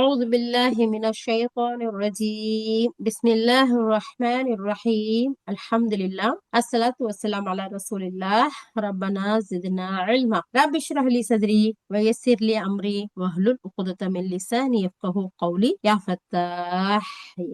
أعوذ بالله من الشيطان الرجيم بسم الله الرحمن الرحيم الحمد لله الصلاة والسلام على رسول الله ربنا زدنا علما رب اشرح لي صدري ويسر لي أمري واحلل عقدة من لساني يفقهوا قولي يا فتاح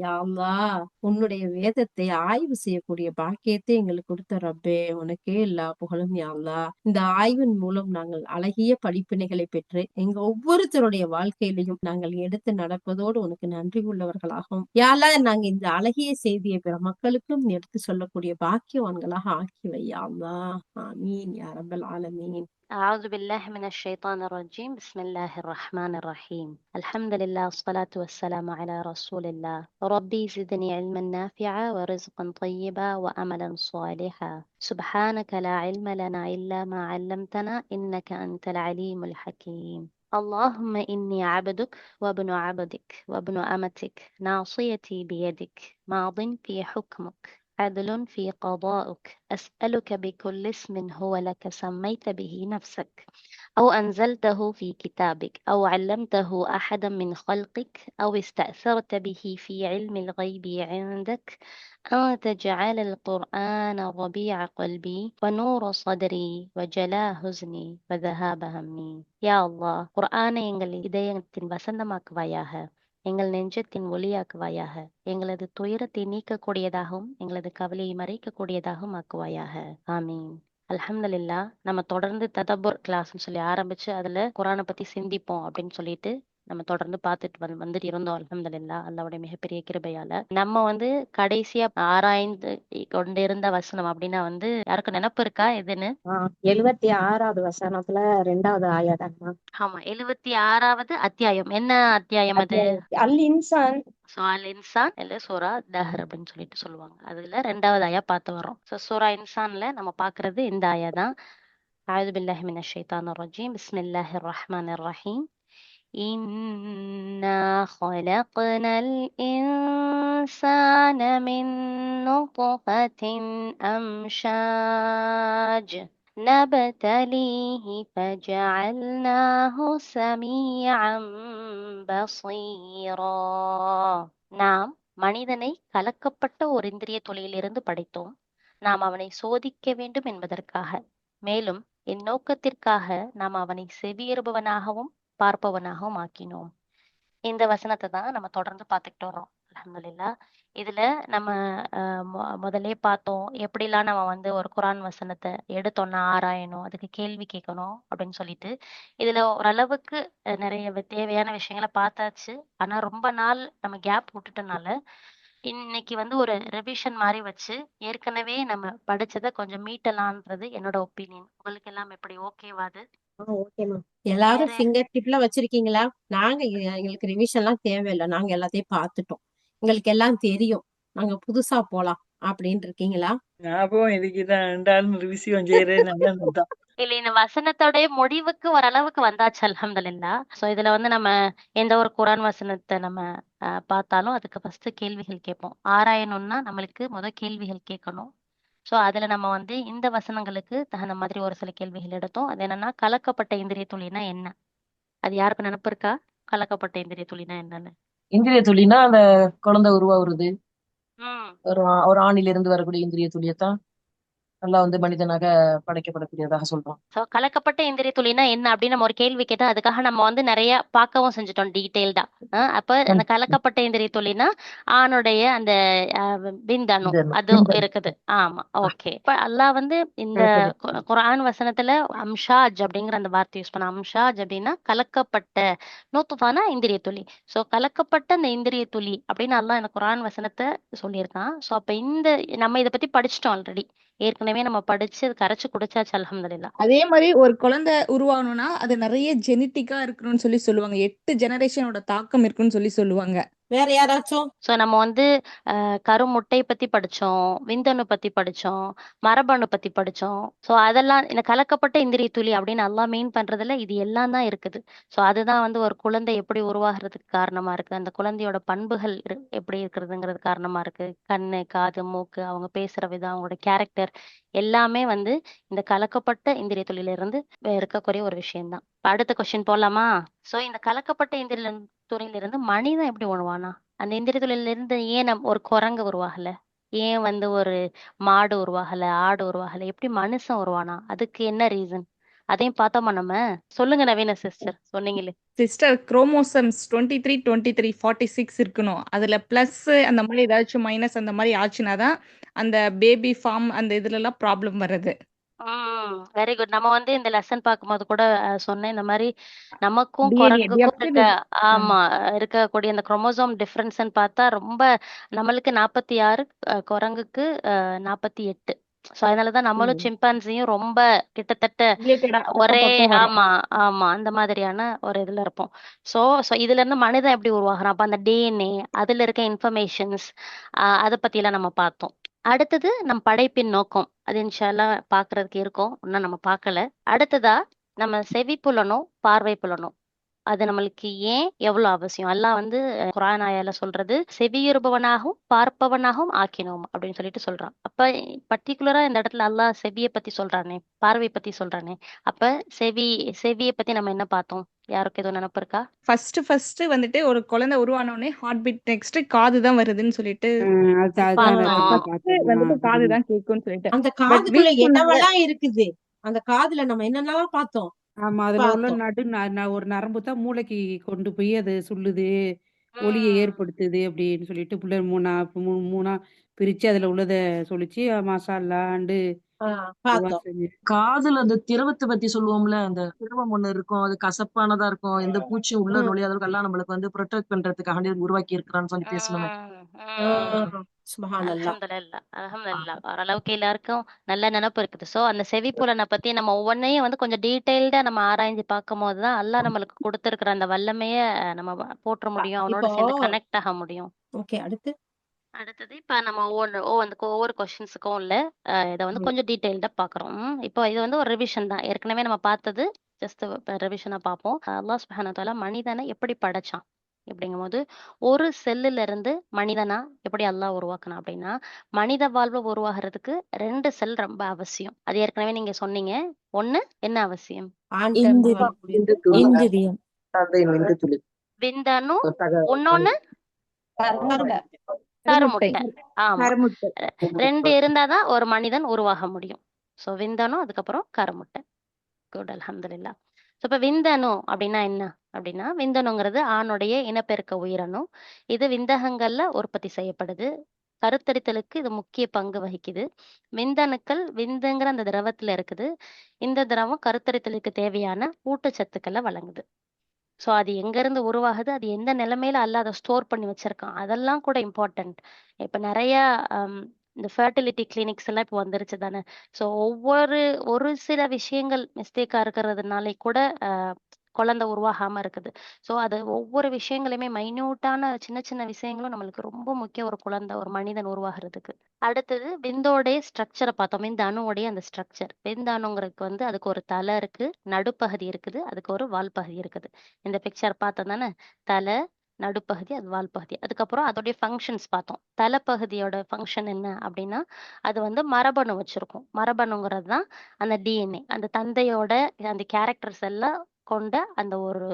يا الله உன்னுடைய வேதத்தை ஆய்வு செய்யக்கூடிய பாக்கியத்தை எங்களுக்கு கொடுத்த ரப்பே, உனக்கே எல்லா புகழும் யா அல்லாஹ். இந்த ஆய்வின் மூலம் நாங்கள் அழகிய படிப்பினைகளை பெற்று எங்க ஒவ்வொருத்தருடைய வாழ்க்கையிலையும் நாங்கள் எடுத்து நடப்பதோடு உனக்கு நன்றி உள்ளவர்களாகவும் யா அல்லாஹ், நாங்க இந்த அழகிய செய்தியை பிற மக்களுக்கும் எடுத்து சொல்லக்கூடிய பாக்கியவான்களாக ஆக்கி வை யா அல்லாஹ். ஆமீன் யா ரப்பல் ஆலமீன். أعوذ بالله من الشيطان الرجيم. بسم الله الرحمن الرحيم. الحمد لله والصلاة والسلام على رسول الله. ربي زدني علما نافعا ورزقا طيبا وأملا صالحا. سبحانك لا علم لنا إلا ما علمتنا إنك أنت العليم الحكيم. اللهم إني عبدك وابن عبدك وابن أمتك ناصيتي بيدك ماض في حكمك عدل في قضاؤك أسألك بكل اسم هو لك سميت به نفسك أو أنزلته في كتابك أو علمته أحدا من خلقك أو استأثرت به في علم الغيب عندك أن تجعل القرآن ربيع قلبي ونور صدري وجلاء حزني وذهاب همي. يا الله قرآن எங்கள் இதயத்தின் வசந்தமாக்குவாயாக, எங்கள் நெஞ்சத்தின் ஒளியாக்குவாயாக, எங்களது துயரத்தை நீக்கக்கூடியதாகவும் எங்களது கவலையை மறைக்கக்கூடியதாகவும் ஆக்குவாயாக. ஆமீன். அல்ஹம்துலில்லாஹ். நம்ம தொடர்ந்து ததபுர் கிளாஸ்ன்னு சொல்லி ஆரம்பிச்சு அதுல குரானை பத்தி சிந்திப்போம் அப்படின்னு சொல்லிட்டு நம்ம தொடர்ந்து பார்த்துட்டு வந்துட்டு இருந்தோம். அல்ஹம்துலில்லாஹ், அல்லாஹ்வுடைய மிகப்பெரிய கிருபையால நம்ம கடைசியா ஆராய்ந்து கொண்டிருந்த வசனம் அப்படின்னா யாருக்கும் நினப்பு இருக்கா எதுன்னு? 76வது வசனத்துல 2வது ஆயதாம்மா. ஆமா, 76வது அத்தியாயம். என்ன அத்தியாயம் அது? அல் இன்சான். அல் இன்சான் இல்ல சூரா தஹர் அப்படின்னு சொல்லிட்டு சொல்லுவாங்க. அதுல 2வது ஆயா பார்த்து வரோம். சூரா இன்சான்ல நம்ம பாக்குறது இந்த ஆயா தான். அஊது பில்லாஹி மினஷ் ஷைத்தானிர் ரஜீம். பிஸ்மில்லாஹிர் ரஹ்மானிர் ரஹீம். இன்னா خلقنال இன்சான மின் நுத்ஃபத்தின் அம்ஷாஜ் نبتليه فجعلناه سميعا بصيرا. நாம் மனிதனை கலக்கப்பட்ட ஒரு இந்திரிய துளியிலிருந்து படைத்தோம். நாம் அவனை சோதிக்க வேண்டும் என்பதற்காக, மேலும் இந்நோக்கத்திற்காக நாம் அவனை செவியேறுபவனாகவும் பார்ப்பவனாகவும் ஆக்கினோம். இந்த வசனத்தை தான் நம்ம தொடர்ந்து பார்த்துக்கிட்டு வரோம். அல்ஹம்துலில்லாஹ். இதுல நம்ம முதல்ல பார்த்தோம் எப்படிலாம் நம்ம ஒரு குரான் வசனத்தை எடுத்தோம்னா ஆராயணும், அதுக்கு கேள்வி கேட்கணும் அப்படின்னு சொல்லிட்டு. இதுல ஓரளவுக்கு நிறைய தேவையான விஷயங்களை பார்த்தாச்சு. ஆனா ரொம்ப நாள் நம்ம கேப் விட்டுட்டனால இன்னைக்கு ஒரு ரிவிஷன் மாதிரி வச்சு ஏற்கனவே நம்ம படிச்சதை கொஞ்சம் மீட்டலான்றது என்னோட ஒப்பீனியன். உங்களுக்கு எல்லாம் எப்படி? ஓகேவாது? ஓகேம்மா. எல்லாரும் வேற ஃபிங்கர் டிப்ல வச்சிருக்கீங்களா? நாங்க எங்களுக்கு ரிவிஷன் எல்லாம் தேவையில்லை, நாங்க எல்லாத்தையும் பார்த்துட்டோம், எங்களுக்கு எல்லாம் தெரியும், நாங்க புதுசா போலாம் அப்படின்னு இருக்கீங்களா? ஞாபகம் இதுக்குதான் 2 ரிவிசியம் செய்யறது நல்லதுதான். இல்ல, இந்த வசனத்தோட முடிவுக்கு ஓரளவுக்கு வந்தாச்சு அல்ஹம்துலில்லாஹ். சோ இதுல நம்ம எந்த ஒரு குரான் வசனத்தை நம்ம பார்த்தாலும் அதுக்கு ஃபர்ஸ்ட் கேள்விகள் கேட்போம். ஆராயணும்னா நம்மளுக்கு கேள்விகள் கேட்கணும். சோ அதுல நம்ம இந்த வசனங்களுக்கு தகுந்த மாதிரி ஒரு சில கேள்விகள் எடுத்தோம். அது என்னன்னா, கலக்கப்பட்ட இந்திரிய துளினா என்ன? அது யாருக்கு நினப்பு இருக்கா? கலக்கப்பட்ட இந்திரிய துளினா என்னன்னு? இந்திரிய துளினா அந்த குழந்தை உருவாகுறது, ம் ஒரு ஆணிலிருந்து வரக்கூடிய இந்திரிய துளியத்தான் நல்லா மனிதனாக படைக்கப்படக்கூடியதாக சொல்றோம். ஸோ கலக்கப்பட்ட இந்திரிய துளினா என்ன அப்படின்னு நம்ம ஒரு கேள்வி கேட்டா அதுக்காக நம்ம நிறைய பார்க்கவும் செஞ்சுட்டோம் டீட்டெயில்டா. அப்ப அந்த கலக்கப்பட்ட இந்திரிய துளினா ஆணுடைய அந்த விந்தணு அது இருக்குது. ஆமா, ஓகே. இப்ப அல்லாஹ் இந்த குர்ஆன் வசனத்துல அம்ஷாஜ் அப்படிங்கிற அந்த வார்த்தை யூஸ் பண்ண. அம்ஷாஜ் அப்படின்னா கலக்கப்பட்ட, நூத்துஃபானா இந்திரிய துளி. ஸோ கலக்கப்பட்ட அந்த இந்திரிய துளி அப்படின்னு அல்லாஹ் இந்த குர்ஆன் வசனத்தை சொல்லியிருக்கான். ஸோ அப்ப நம்ம இதை பத்தி படிச்சிட்டோம் ஆல்ரெடி. ஏற்கனவே நம்ம படிச்சு அது கரைச்சு குடிச்சாச்சு அல்ஹம்துலில்லாஹ். அதே மாதிரி ஒரு குழந்தை உருவாகணும்னா அது நிறைய ஜெனட்டிக்கா இருக்கணும்னு சொல்லுவாங்க. 8 ஜெனரேஷனோட தாக்கம் இருக்குன்னு சொல்லுவாங்க. வேற யாராச்சும்? ஸோ நம்ம கருமுட்டை பத்தி படிச்சோம், விந்தணு பத்தி படிச்சோம், மரபணு பத்தி படிச்சோம். ஸோ அதெல்லாம் இந்த கலக்கப்பட்ட இந்திரிய துளி அப்படின்னு அல்லாஹ் மீன் பண்றதுல இது எல்லாம் தான் இருக்குது. ஸோ அதுதான் ஒரு குழந்தை எப்படி உருவாகிறதுக்கு காரணமா இருக்கு, அந்த குழந்தையோட பண்புகள் எப்படி இருக்கிறதுங்கிறது காரணமா இருக்கு. கண்ணு, காது, மூக்கு, அவங்க பேசுற விதம், அவங்களோட கேரக்டர் எல்லாமே இந்த கலக்கப்பட்ட இந்திரிய துளியில இருந்து இருக்கக்கூடிய ஒரு விஷயம்தான். இப்ப அடுத்த கொஸ்டின் போலாமா? சோ இந்த கலக்கப்பட்ட இந்திரிய துறையிலிருந்து மனிதன் எப்படி உருவானா? அந்த இந்திரிய துறையிலிருந்து ஏன் ஒரு குரங்கு உருவாகல? ஏன் ஒரு மாடு உருவாகல, ஆடு உருவாகல? எப்படி மனுஷன் உருவானா? அதுக்கு என்ன ரீசன்? அதையும் பார்த்தோமா நம்ம? சொல்லுங்க நவீன சிஸ்டர், சொன்னீங்களே. சிஸ்டர், குரோமோசம்ஸ் 23 23 46 இருக்கணும். அதுல பிளஸ் அந்த மாதிரி ஏதாச்சும் மைனஸ் அந்த மாதிரி ஆச்சுன்னா தான் அந்த பேபி ஃபார்ம் அந்த இதுல எல்லாம் ப்ராப்ளம் வருது. Very good. நம்ம இந்த லெசன் பார்க்கும்போது கூட சொன்னேன், இந்த மாதிரி நமக்கும் டிஎன்ஏ குரங்குக்கும் இருக்க ஆமா இருக்கக்கூடிய அந்த குரோமோசோம் டிஃபரன்ஸ்ன்னு பார்த்தா ரொம்ப நம்மளுக்கு 46, குரங்குக்கு 48. ஸோ அதனாலதான் நம்மளும் சிம்பான்சியும் ரொம்ப கிட்டத்தட்ட ரிலேட்டடா ஒரே பக்கம் வரும். ஆமா ஆமா அந்த மாதிரியான ஒரு இதுல இருப்போம். சோ சோ இதுல இருந்து மனிதன் எப்படி உருவாகுறான்? அப்ப அந்த டிஎன்ஏ, அதுல இருக்க இன்ஃபர்மேஷன்ஸ், அதை பத்தி எல்லாம் நம்ம பார்த்தோம். அடுத்தது நம் படைப்பின் நோக்கம், அது இன்ஷா அல்லாஹ் பார்க்கறதுக்கு இருக்கோம், இன்னும் நம்ம பார்க்கல. அடுத்ததா நம்ம செவி புலனும் பார்வை புலனும், அது நம்மளுக்கு ஏன் எவ்வளவு அவசியம்? அல்லாஹ் குர்ஆன் ஆயால சொல்றது, செவியுறுபவனாகவும் பார்ப்பவனாகவும் ஆக்கினோம் அப்படின்னு சொல்லிட்டு சொல்றான். அப்ப பர்டிகுலரா இந்த இடத்துல அல்லாஹ் செவியை பத்தி சொல்றானே, பார்வை பத்தி சொல்றானே, அப்ப செவியை பத்தி நம்ம என்ன பார்த்தோம்? யாருக்கு எதுவும் நினைப்பு இருக்கா? ஃபர்ஸ்ட் வந்துட்டு ஒரு குழந்தை உருவான உடனே ஹார்ட் பீட், நெக்ஸ்ட் காது தான் வருதுன்னு சொல்லிட்டு அதுதான் பார்த்தோம். first வந்துட்டு காது தான் கேட்கும்னு சொல்லிட்டு அந்த பட் காதுக்குள்ள வீக் பண்ணாங்க. என்னவெல்லாம் இருக்குது, அந்த காதுல நம்ம என்னென்னலாம் பார்த்தோம் ஆமா அதுல உள்ள பார்த்தோம். ஒரு நரம்பு தான் மூளைக்கு கொண்டு போய் அது சொல்லுது, ஒலியை ஏற்படுத்துது அப்படின்னு சொல்லிட்டு பிள்ளை மூணா பிரிச்சு அதுல உள்ளத சொல்லிச்சு. மாஷா அல்லாண்டு பார்த்தோம். செஞ்சு. காதுல அந்த திரவத்தை பத்தி சொல்லுவோம்ல, அந்த திரவம் ஒண்ணு இருக்கும், அது கசப்பானதா இருக்கும், எந்த பூச்சியும் உள்ள நுழையாதவர்கள் எல்லாம் நம்மளுக்கு ப்ரொடெக்ட் பண்றதுக்காக உருவாக்கி இருக்கிறான்னு சொல்லி பேசணுமே. சுப்ஹானல்லாஹ். அல்ஹம்துலில்லாஹ் அல்ஹம்துலில்லாஹ் ஓரளவுக்கு எல்லாருக்கும் நல்ல நினைப்பு இருக்குது. சோ அந்த செவிப்புலனை பத்தி நம்ம ஒவ்வொன்றையும் கொஞ்சம் டீடைல்டா நம்ம ஆராய்ஞ்சு பார்க்கும் போதுதான் அல்லாஹ் நம்மளுக்கு கொடுத்திருக்கிற அந்த வல்லமைய நம்ம போற்ற முடியும், அவனோட இப்போ சேர்ந்து கனெக்ட் ஆக முடியும். ஓகே, அடுத்து அடுத்தது இப்ப நம்ம ஒவ்வொரு கொஸ்டின்ஸுக்கும் உள்ள இதை கொஞ்சம் டீடைல்டா பாக்குறோம். இப்போ இது ஒரு ரிவிஷன் தான், ஏற்கனவே நம்ம பார்த்தது ஜஸ்ட் ரிவிஷனா பார்ப்போம். அல்லாஹ் சுப்ஹானஹு வ தஆலா மனிதனை எப்படி படைச்சான் அப்படிங்கும்போது, ஒரு செல்லுல இருந்து மனிதனா எப்படி அல்லாஹ் உருவாக்குனா அப்படின்னா, மனித வாழ்வு உருவாகிறதுக்கு 2 செல் ரொம்ப அவசியம். அது ஏற்கனவே நீங்க சொன்னீங்க. ஒண்ணு என்ன அவசியம்? ஆண் பெண் பாலக்கூடியது இந்திரியம். தந்தையின் விந்து துளி. விந்தணு. தக- இன்னொன்னு கருமுட்டை. கருமுட்டை. ஆமா, கருமுட்டை. 2 இருந்தாதான் ஒரு மனிதன் உருவாக முடியும். சோ விந்தணு, அதுக்கப்புறம் கருமுட்டை. குட், அல்ஹம்துலில்லாஹ். ஸோ இப்போ விந்தணு அப்படின்னா என்ன அப்படின்னா, விந்தணுங்கிறது ஆணுடைய இனப்பெருக்க உயிரணு. இது விந்தகங்கள்ல உற்பத்தி செய்யப்படுது. கருத்தரித்தலுக்கு இது முக்கிய பங்கு வகிக்குது. விந்தணுக்கள் விந்துங்கிற அந்த திரவத்துல இருக்குது. இந்த திரவம் கருத்தரித்தலுக்கு தேவையான ஊட்டச்சத்துக்களை வழங்குது. ஸோ அது எங்க இருந்து உருவாகுது, அது எந்த நிலைமையில அல்லாஹ் அதை ஸ்டோர் பண்ணி வச்சிருக்கான், அதெல்லாம் கூட இம்பார்ட்டன்ட். இப்ப நிறைய இந்த ஃபெர்டிலிட்டி கிளினிக்ஸ் எல்லாம் இப்போ வந்துருச்சு தானே. ஸோ ஒரு சில விஷயங்கள் மிஸ்டேக்கா இருக்கிறதுனால கூட குழந்தை உருவாகாம இருக்குது. ஸோ அது ஒவ்வொரு விஷயங்களுமே மைன்யூட்டான சின்ன சின்ன விஷயங்களும் நம்மளுக்கு ரொம்ப முக்கியம், ஒரு குழந்தை ஒரு மனிதன் உருவாகிறதுக்கு. அடுத்தது விந்தோடைய ஸ்ட்ரக்சரை பார்த்தோம். விந்த அணுவோடைய அந்த ஸ்ட்ரக்சர். விந்த அணுங்கிறதுக்கு அதுக்கு ஒரு தலை இருக்கு, நடுப்பகுதி இருக்குது, அதுக்கு ஒரு வால் பகுதி இருக்குது. இந்த பிக்சர் பார்த்தோம் தானே, தலை, நடுப்பகுதி, அது வால் பகுதி. அதுக்கப்புறம் அதோடைய ஃபங்க்ஷன்ஸ் பார்த்தோம். தலைப்பகுதியோட ஃபங்க்ஷன் என்ன அப்படின்னா, அது மரபணு வச்சிருக்கும். மரபணுங்கிறது தான் அந்த டிஎன்ஏ, அந்த தந்தையோட அந்த கேரக்டர்ஸ் எல்லாம் கொண்ட அந்த ஒரு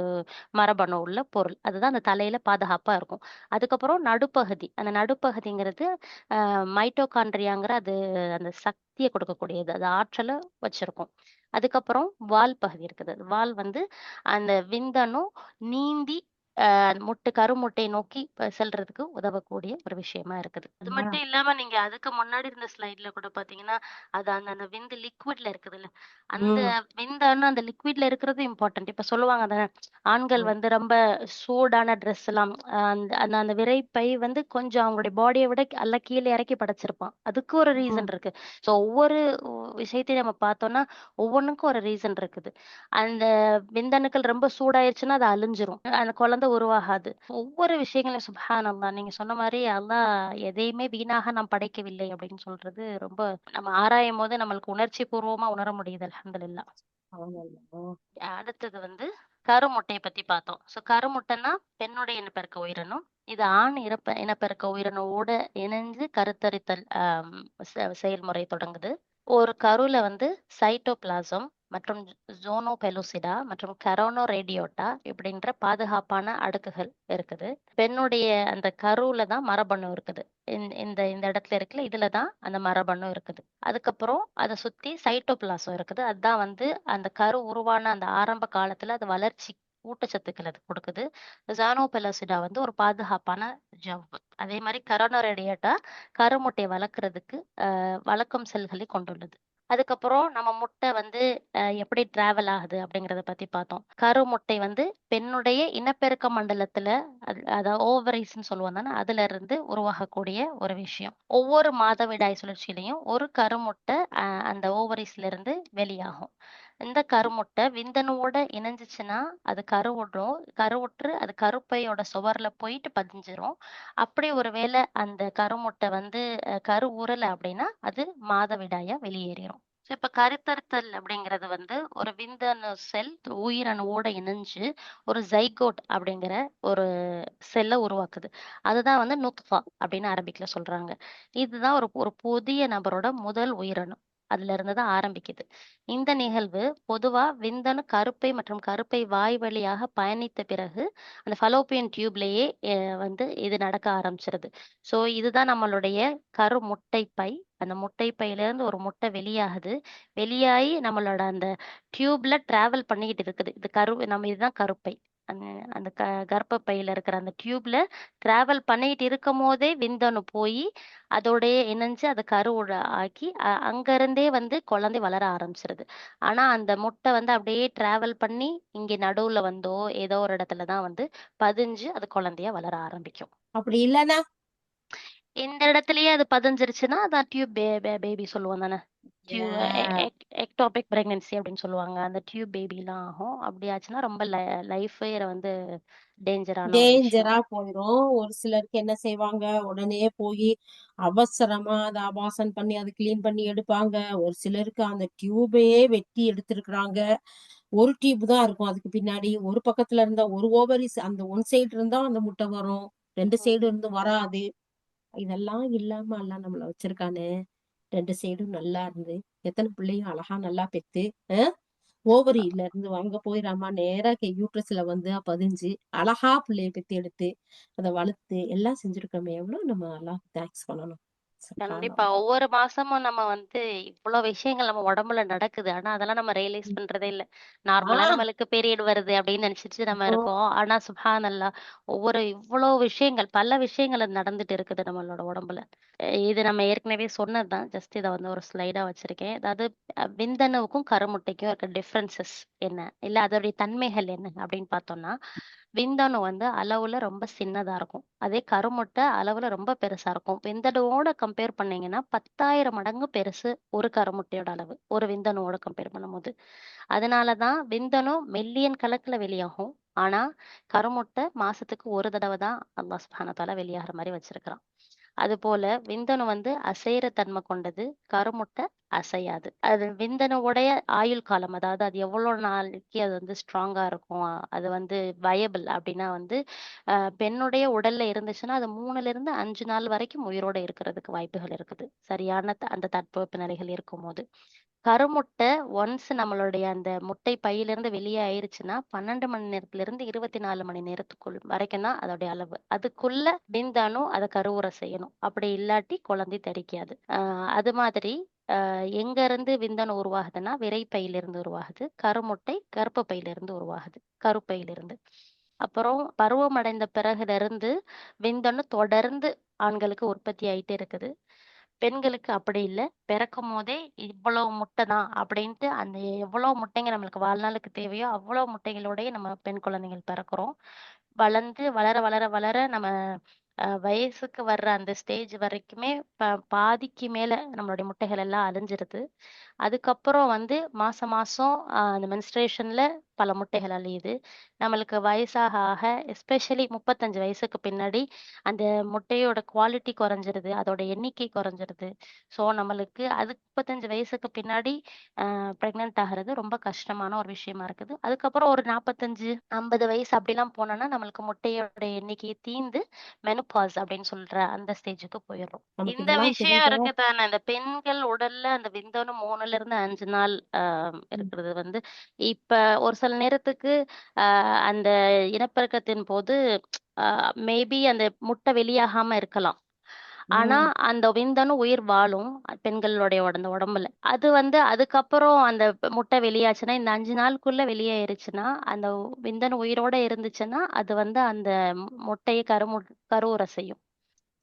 மரபணு உள்ள பொருள். அதுதான் அந்த தலையில பாதுகாப்பா இருக்கும். அதுக்கப்புறம் நடுப்பகுதி. அந்த நடுப்பகுதிங்கிறது மைட்டோகாண்ட்ரியாங்கிற அந்த சக்தியை கொடுக்கக்கூடியது, அது ஆற்றலை வச்சிருக்கும். அதுக்கப்புறம் வால் பகுதி இருக்குது. வால் அந்த விந்தணு நீந்தி கருமுட்டையை நோக்கி செல்றதுக்கு உதவக்கூடிய ஒரு விஷயமா இருக்குது. அது மட்டும் இல்லாம நீங்க அதுக்கு முன்னாடி இருந்த ஸ்லைட்ல கூட பாத்தீங்கன்னா, அது அந்த அந்த விந்து லிக்விட்ல இருக்குதுல்ல, அந்த விந்தணு அந்த லிக்விட்ல இருக்கிறது இம்பார்ட்டன்ட். இப்ப சொல்லுவாங்க தானே, ஆண்கள் ரொம்ப சூடான ட்ரெஸ் எல்லாம் அந்த அந்த அந்த விரைப்பை கொஞ்சம் அவங்களுடைய பாடியை விட அல்ல கீழே இறக்கி படைச்சிருப்பான். அதுக்கு ஒரு ரீசன் இருக்கு. ஸோ ஒவ்வொரு விஷயத்தையும் நம்ம பார்த்தோம்னா ஒவ்வொன்றுக்கும் ஒரு ரீசன் இருக்குது. அந்த விந்தணுக்கள் ரொம்ப சூடாயிருச்சுன்னா அது அழிஞ்சிரும், அந்த குழந்தை உருவாகாது. ஒவ்வொரு விஷயங்களையும் சுப்ஹானல்லாஹ், நீங்க சொன்ன மாதிரி அல்லாஹ் எதையுமே வீணாக நாம் படைக்கவில்லை அப்படின்னு சொல்றது ரொம்ப நம்ம ஆராயும் போது நம்மளுக்கு உணர்ச்சி பூர்வமா உணர முடியுது. அல்ஹம்துலில்லாஹ். அடுத்தது கருமுட்டையை பத்தி பார்த்தோம். ஸோ கருமுட்டைன்னா பெண்ணுடைய இனப்பெருக்க உயிரணு. இது ஆண் இனப்பெருக்க உயிரணுவோட இணைஞ்சு கருத்தரித்தல் செயல்முறை தொடங்குது. ஒரு கருல வந்து சைட்டோபிளாசம் மற்றும் ஜோனோ பெலுசிடா மற்றும் கரோனோ ரேடியோட்டா இப்படின்ற பாதுகாப்பான அடுக்குகள் இருக்குது. பெண்ணுடைய அந்த கருவுல தான் மரபணு இருக்குது. இந்த இந்த இடத்துல இருக்குல்ல, இதுல தான் அந்த மரபணு இருக்குது. அதுக்கப்புறம் அதை சுத்தி சைட்டோபிளாசம் இருக்குது. அதுதான் வந்து அந்த கரு உருவான அந்த ஆரம்ப காலத்துல அது வளர்ச்சி ஊட்டச்சத்துக்கள் அது கொடுக்குது. ஜானோ பெலோசிடா வந்து ஒரு பாதுகாப்பான ஜவ்வு. அதே மாதிரி கரோனோ ரேடியோட்டா கருமுட்டையை வளர்க்கறதுக்கு வளர்க்கும் செல்களை கொண்டுள்ளது. அதுக்கப்புறம் நம்ம முட்டை வந்து எப்படி டிராவல் ஆகுது அப்படிங்கறத பத்தி பார்த்தோம். கரு முட்டை வந்து பெண்ணுடைய இனப்பெருக்க மண்டலத்துல அதாவது ஓவரிஸ்ன்னு சொல்லுவோம் தானே, அதுல இருந்து உருவாகக்கூடிய ஒரு விஷயம். ஒவ்வொரு மாதவிடாய் சுழற்சியிலையும் ஒரு கருமுட்டை அந்த ஓவரிஸ்ல இருந்து வெளியாகும். இந்த கருமுட்டை விந்தணுவோட இணைஞ்சிச்சுன்னா அது கருவுற்று அது கருப்பையோட சுவர்ல போயிட்டு பதிஞ்சிரும். அப்படி ஒருவேளை அந்த கருமுட்டை வந்து கரு ஊறல அப்படின்னா அது மாதவிடாயா வெளியேறிடும். இப்ப கருத்தரித்தல் அப்படிங்கிறது வந்து ஒரு விந்தணு செல் உயிரணுவோட இணைஞ்சு ஒரு ஜைகோட் அப்படிங்கிற ஒரு செல்லை உருவாக்குது. அதுதான் வந்து நுத்ஃபா அப்படின்னு அரபிக்ல சொல்றாங்க. இதுதான் ஒரு ஒரு புதிய நபரோட முதல் உயிரணு. அதுல இருந்து தான் ஆரம்பிக்குது. இந்த நிகழ்வு பொதுவா விந்தணு கருப்பை மற்றும் கருப்பை வாய் வழியாக பயணித்த பிறகு அந்த ஃபலோப்பியன் டியூப்லயே வந்து இது நடக்க ஆரம்பிச்சிருது. ஸோ இதுதான் நம்மளுடைய கரு முட்டைப்பை. அந்த முட்டைப்பையிலேருந்து ஒரு முட்டை வெளியாகுது. வெளியாகி நம்மளோட அந்த டியூப்ல டிராவல் பண்ணிக்கிட்டு இருக்குது. இதுதான் கருப்பை. அந்த அந்த கர்ப்பப்பையில இருக்கிற அந்த டியூப்ல டிராவல் பண்ணிட்டு இருக்கும் போதே விந்தணு போய் அதோடயே இணைஞ்சு அதை கருவுட ஆக்கி அங்க இருந்தே வந்து குழந்தை வளர ஆரம்பிச்சிருது. ஆனா அந்த முட்டை வந்து அப்படியே டிராவல் பண்ணி இங்க நடுவுல வந்தோ ஏதோ ஒரு இடத்துலதான் வந்து பதிஞ்சு அது குழந்தையா வளர ஆரம்பிக்கும். அப்படி இல்லைன்னா இந்த இடத்துலயே அது பதிஞ்சிருச்சுன்னா அதான் டியூப் பேபி சொல்லுவோம் தானே. எக்டாபிக் பிரெக்னன்சி அப்படின்னு சொல்லுவாங்க. அந்த டியூப் பேபிலாம் ஆகும். அப்படி ஆச்சுன்னா ரொம்ப லைஃபே வந்து டேஞ்சரான ஒரு விஷயம். டேஞ்சரா போயிடும். ஒரு சிலருக்கு என்ன செய்வாங்க, உடனே போய் அவசரமா அதை அபாசன் பண்ணி அதை கிளீன் பண்ணி எடுப்பாங்க. ஒரு சிலருக்கு அந்த டியூபையே வெட்டி எடுத்திருக்கிறாங்க. ஒரு டியூப் தான் இருக்கும் அதுக்கு பின்னாடி. ஒரு பக்கத்துல இருந்தா ஒரு ஓவரிஸ் அந்த ஒன் சைடு இருந்தா அந்த முட்டை வரும், ரெண்டு சைடு இருந்து வராது. இதெல்லாம் இல்லாம எல்லாம் நம்மள வச்சிருக்கானே. ரெண்டு சைடும் நல்லா இருந்து எத்தனை பிள்ளையும் அழகா நல்லா பெத்து ஓவரியில இருந்து வாங்க போயிடாம நேரா யூட்ரஸ்ல வந்து பதிஞ்சு அழகா பிள்ளைய பெத்து எடுத்து அதை வளர்த்து எல்லாம் செஞ்சிருக்கோமே. எவ்வளவு நம்ம நல்லா தேங்க்ஸ் பண்ணணும். கண்டிப்பா. ஒவ்வொரு மாசமும் நம்ம வந்து இவ்வளவு விஷயங்கள் நம்ம உடம்புல நடக்குது. ஆனா அதெல்லாம் நம்ம ரியலைஸ் பண்றதே இல்ல. நார்மலா நம்மளுக்கு பீரியட் வருது அப்படின்னு நினைச்சிட்டு நம்ம இருக்கோம். ஆனா சுப்ஹானல்லாஹ் இவ்வளவு விஷயங்கள் பல விஷயங்கள் அது நடந்துட்டு இருக்குது நம்மளோட உடம்புல. இது நம்ம ஏற்கனவே சொன்னதுதான். ஜஸ்ட் இதை வந்து ஒரு ஸ்லைடா வச்சிருக்கேன். அதாவது விந்தணுவுக்கும் கருமுட்டைக்கும் இருக்க டிஃபரன்சஸ் என்ன, இல்ல அதோடைய தன்மைகள் என்ன அப்படின்னு பார்த்தோம்னா, விந்தணு வந்து அளவுல ரொம்ப சின்னதா இருக்கும். அதே கருமுட்டை அளவுல ரொம்ப பெருசா இருக்கும். விந்தணுவோட கம்பேர் பண்ணீங்கன்னா 10,000 மடங்கு பெருசு ஒரு கருமுட்டையோட அளவு ஒரு விந்தணுவோட கம்பேர் பண்ணும்போது. அதனாலதான் விந்தணு மில்லியன் கணக்குல வெளியாகும். ஆனா கருமுட்டை மாசத்துக்கு ஒரு தடவை தான் அல்லாஹ் சுப்ஹானஹு வ தஆலா வெளியாகிற மாதிரி வச்சிருக்கிறான். அது போல விந்தணு வந்து அசைற தன்மை கொண்டது, கருமுட்டை அசையாது. அது விந்தணுவுடைய ஆயுள் காலம், அதாவது அது எவ்வளவு நாளைக்கு அது வந்து ஸ்ட்ராங்கா இருக்கும், அது வந்து வயபிள் அப்படின்னா வந்து பெண்ணுடைய உடல்ல இருந்துச்சுன்னா அது 3ல இருந்து 5 நாள் வரைக்கும் உயிரோட இருக்கிறதுக்கு வாய்ப்புகள் இருக்குது, சரியான அந்த தட்பவெப்ப நிலைகள் இருக்கும்போது. கருமுட்டை ஒன்ஸ் நம்மளுடைய அந்த முட்டை பையிலிருந்து வெளியே ஆயிருச்சுன்னா 12 மணி நேரத்துல இருந்து 24 மணி நேரத்துக்குள் வரைக்கும் தான் அதோடைய அளவு. அதுக்குள்ள விந்தணு அதை கருவுற செய்யணும். அப்படி இல்லாட்டி குழந்தை தரிக்காது. அது மாதிரி எங்க இருந்து விந்தணு உருவாகுதுன்னா விரைப்பையிலிருந்து உருவாகுது. கருமுட்டை கர்ப்பப்பையிலிருந்து உருவாகுது, கருப்பையிலிருந்து. அப்புறம் பருவமடைந்த பிறகுல இருந்து விந்தணு தொடர்ந்து ஆண்களுக்கு உற்பத்தி ஆயிட்டே இருக்குது. பெண்களுக்கு அப்படி இல்ல. பிறக்கும் போதே இவ்வளவு முட்டை தான் அப்படின்ட்டு அந்த எவ்வளவு முட்டைங்க நம்மளுக்கு வாழ்நாளுக்கு தேவையோ அவ்வளவு முட்டைகளோடயே நம்ம பெண் குழந்தைகள் பிறக்கிறோம். வளர்ந்து வளர வளர வளர நம்ம வயசுக்கு வர்ற அந்த ஸ்டேஜ் வரைக்குமே பாதிக்கு மேல நம்மளுடைய முட்டைகள் எல்லாம் அழிஞ்சிருது. அதுக்கப்புறம் வந்து மாசம் மாசம் அந்த மென்ஸ்ட்ரேஷன்ல பல முட்டைகள் அழியுது. நம்மளுக்கு வயசாக ஆக எஸ்பெஷலி 35 வயசுக்கு பின்னாடி அந்த முட்டையோட குவாலிட்டி குறைஞ்சிருது, அதோட எண்ணிக்கை குறைஞ்சிருது. ஸோ நம்மளுக்கு அது 35 வயசுக்கு பின்னாடி ப்ரெக்னென்ட் ஆகிறது ரொம்ப கஷ்டமான ஒரு விஷயமா இருக்குது. அதுக்கப்புறம் ஒரு 45 50 வயசு அப்படிலாம் போனோம்னா நம்மளுக்கு முட்டையோட எண்ணிக்கை தீந்து மெனோபாஸ் அப்படின்னு சொல்ற அந்த ஸ்டேஜுக்கு போயிடும். நமக்கு இந்த இதெல்லாம் விஷயம் தெரியுதா? இருக்கு தானே, அந்த பெண்கள் உடல்ல அந்த விந்தணு 3ல இருந்து 5 நாள் இருக்கிறது வந்து இப்ப ஒரு சில நேரத்துக்கு அந்த இனப்பெருக்கத்தின் போது மேபி அந்த முட்டை வெளியாகாம இருக்கலாம். ஆனா ம். அந்த விந்தணு உயிர் வாழும் பெண்களுடைய அந்த உடம்புல. அது வந்து அதுக்கப்புறம் அந்த முட்டை வெளியாச்சுன்னா, இந்த 5 நாளுக்குள்ள வெளியேறுச்சுன்னா, அந்த விந்தணு உயிரோட இருந்துச்சுன்னா, அது வந்து அந்த முட்டையை கருவுற செய்யும்.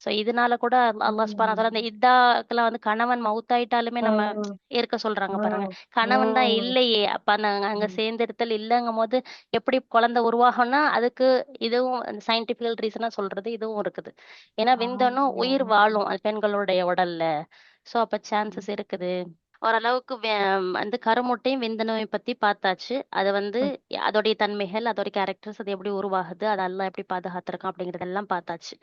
சோ இதனால கூட அல்லாஹ் சுப்ஹானஹு வ தஆலா அந்த இத்தாக்கெல்லாம் வந்து கணவன் மவுத்தாயிட்டாலுமே ஆ, நம்ம இருக்க சொல்றாங்க ஆ, பாருங்க. ஆ. கணவன் தான் இல்லையே, அப்ப அங்க ம். சேர்ந்தெடுத்தல் இல்லங்கும்போது எப்படி குழந்தை உருவாகும்னா, அதுக்கு இதுவும் சயின்டிபிக்கல் ரீசனா சொல்றது இதுவும் இருக்குது. ஏன்னா விந்தணு உயிர் வாழும் அது பெண்களுடைய உடல்ல. சோ அப்ப சான்சஸ் இருக்குது. ஓரளவுக்கு வந்து கருமுட்டையும் விந்தணுவை பத்தி பார்த்தாச்சு. அது வந்து அதோடைய தன்மைகள், அதோட கேரக்டர்ஸ், அது எப்படி உருவாகுது, அது அல்லாஹ் எப்படி பாதுகாத்திருக்கான் அப்படிங்கிறதெல்லாம் பார்த்தாச்சு.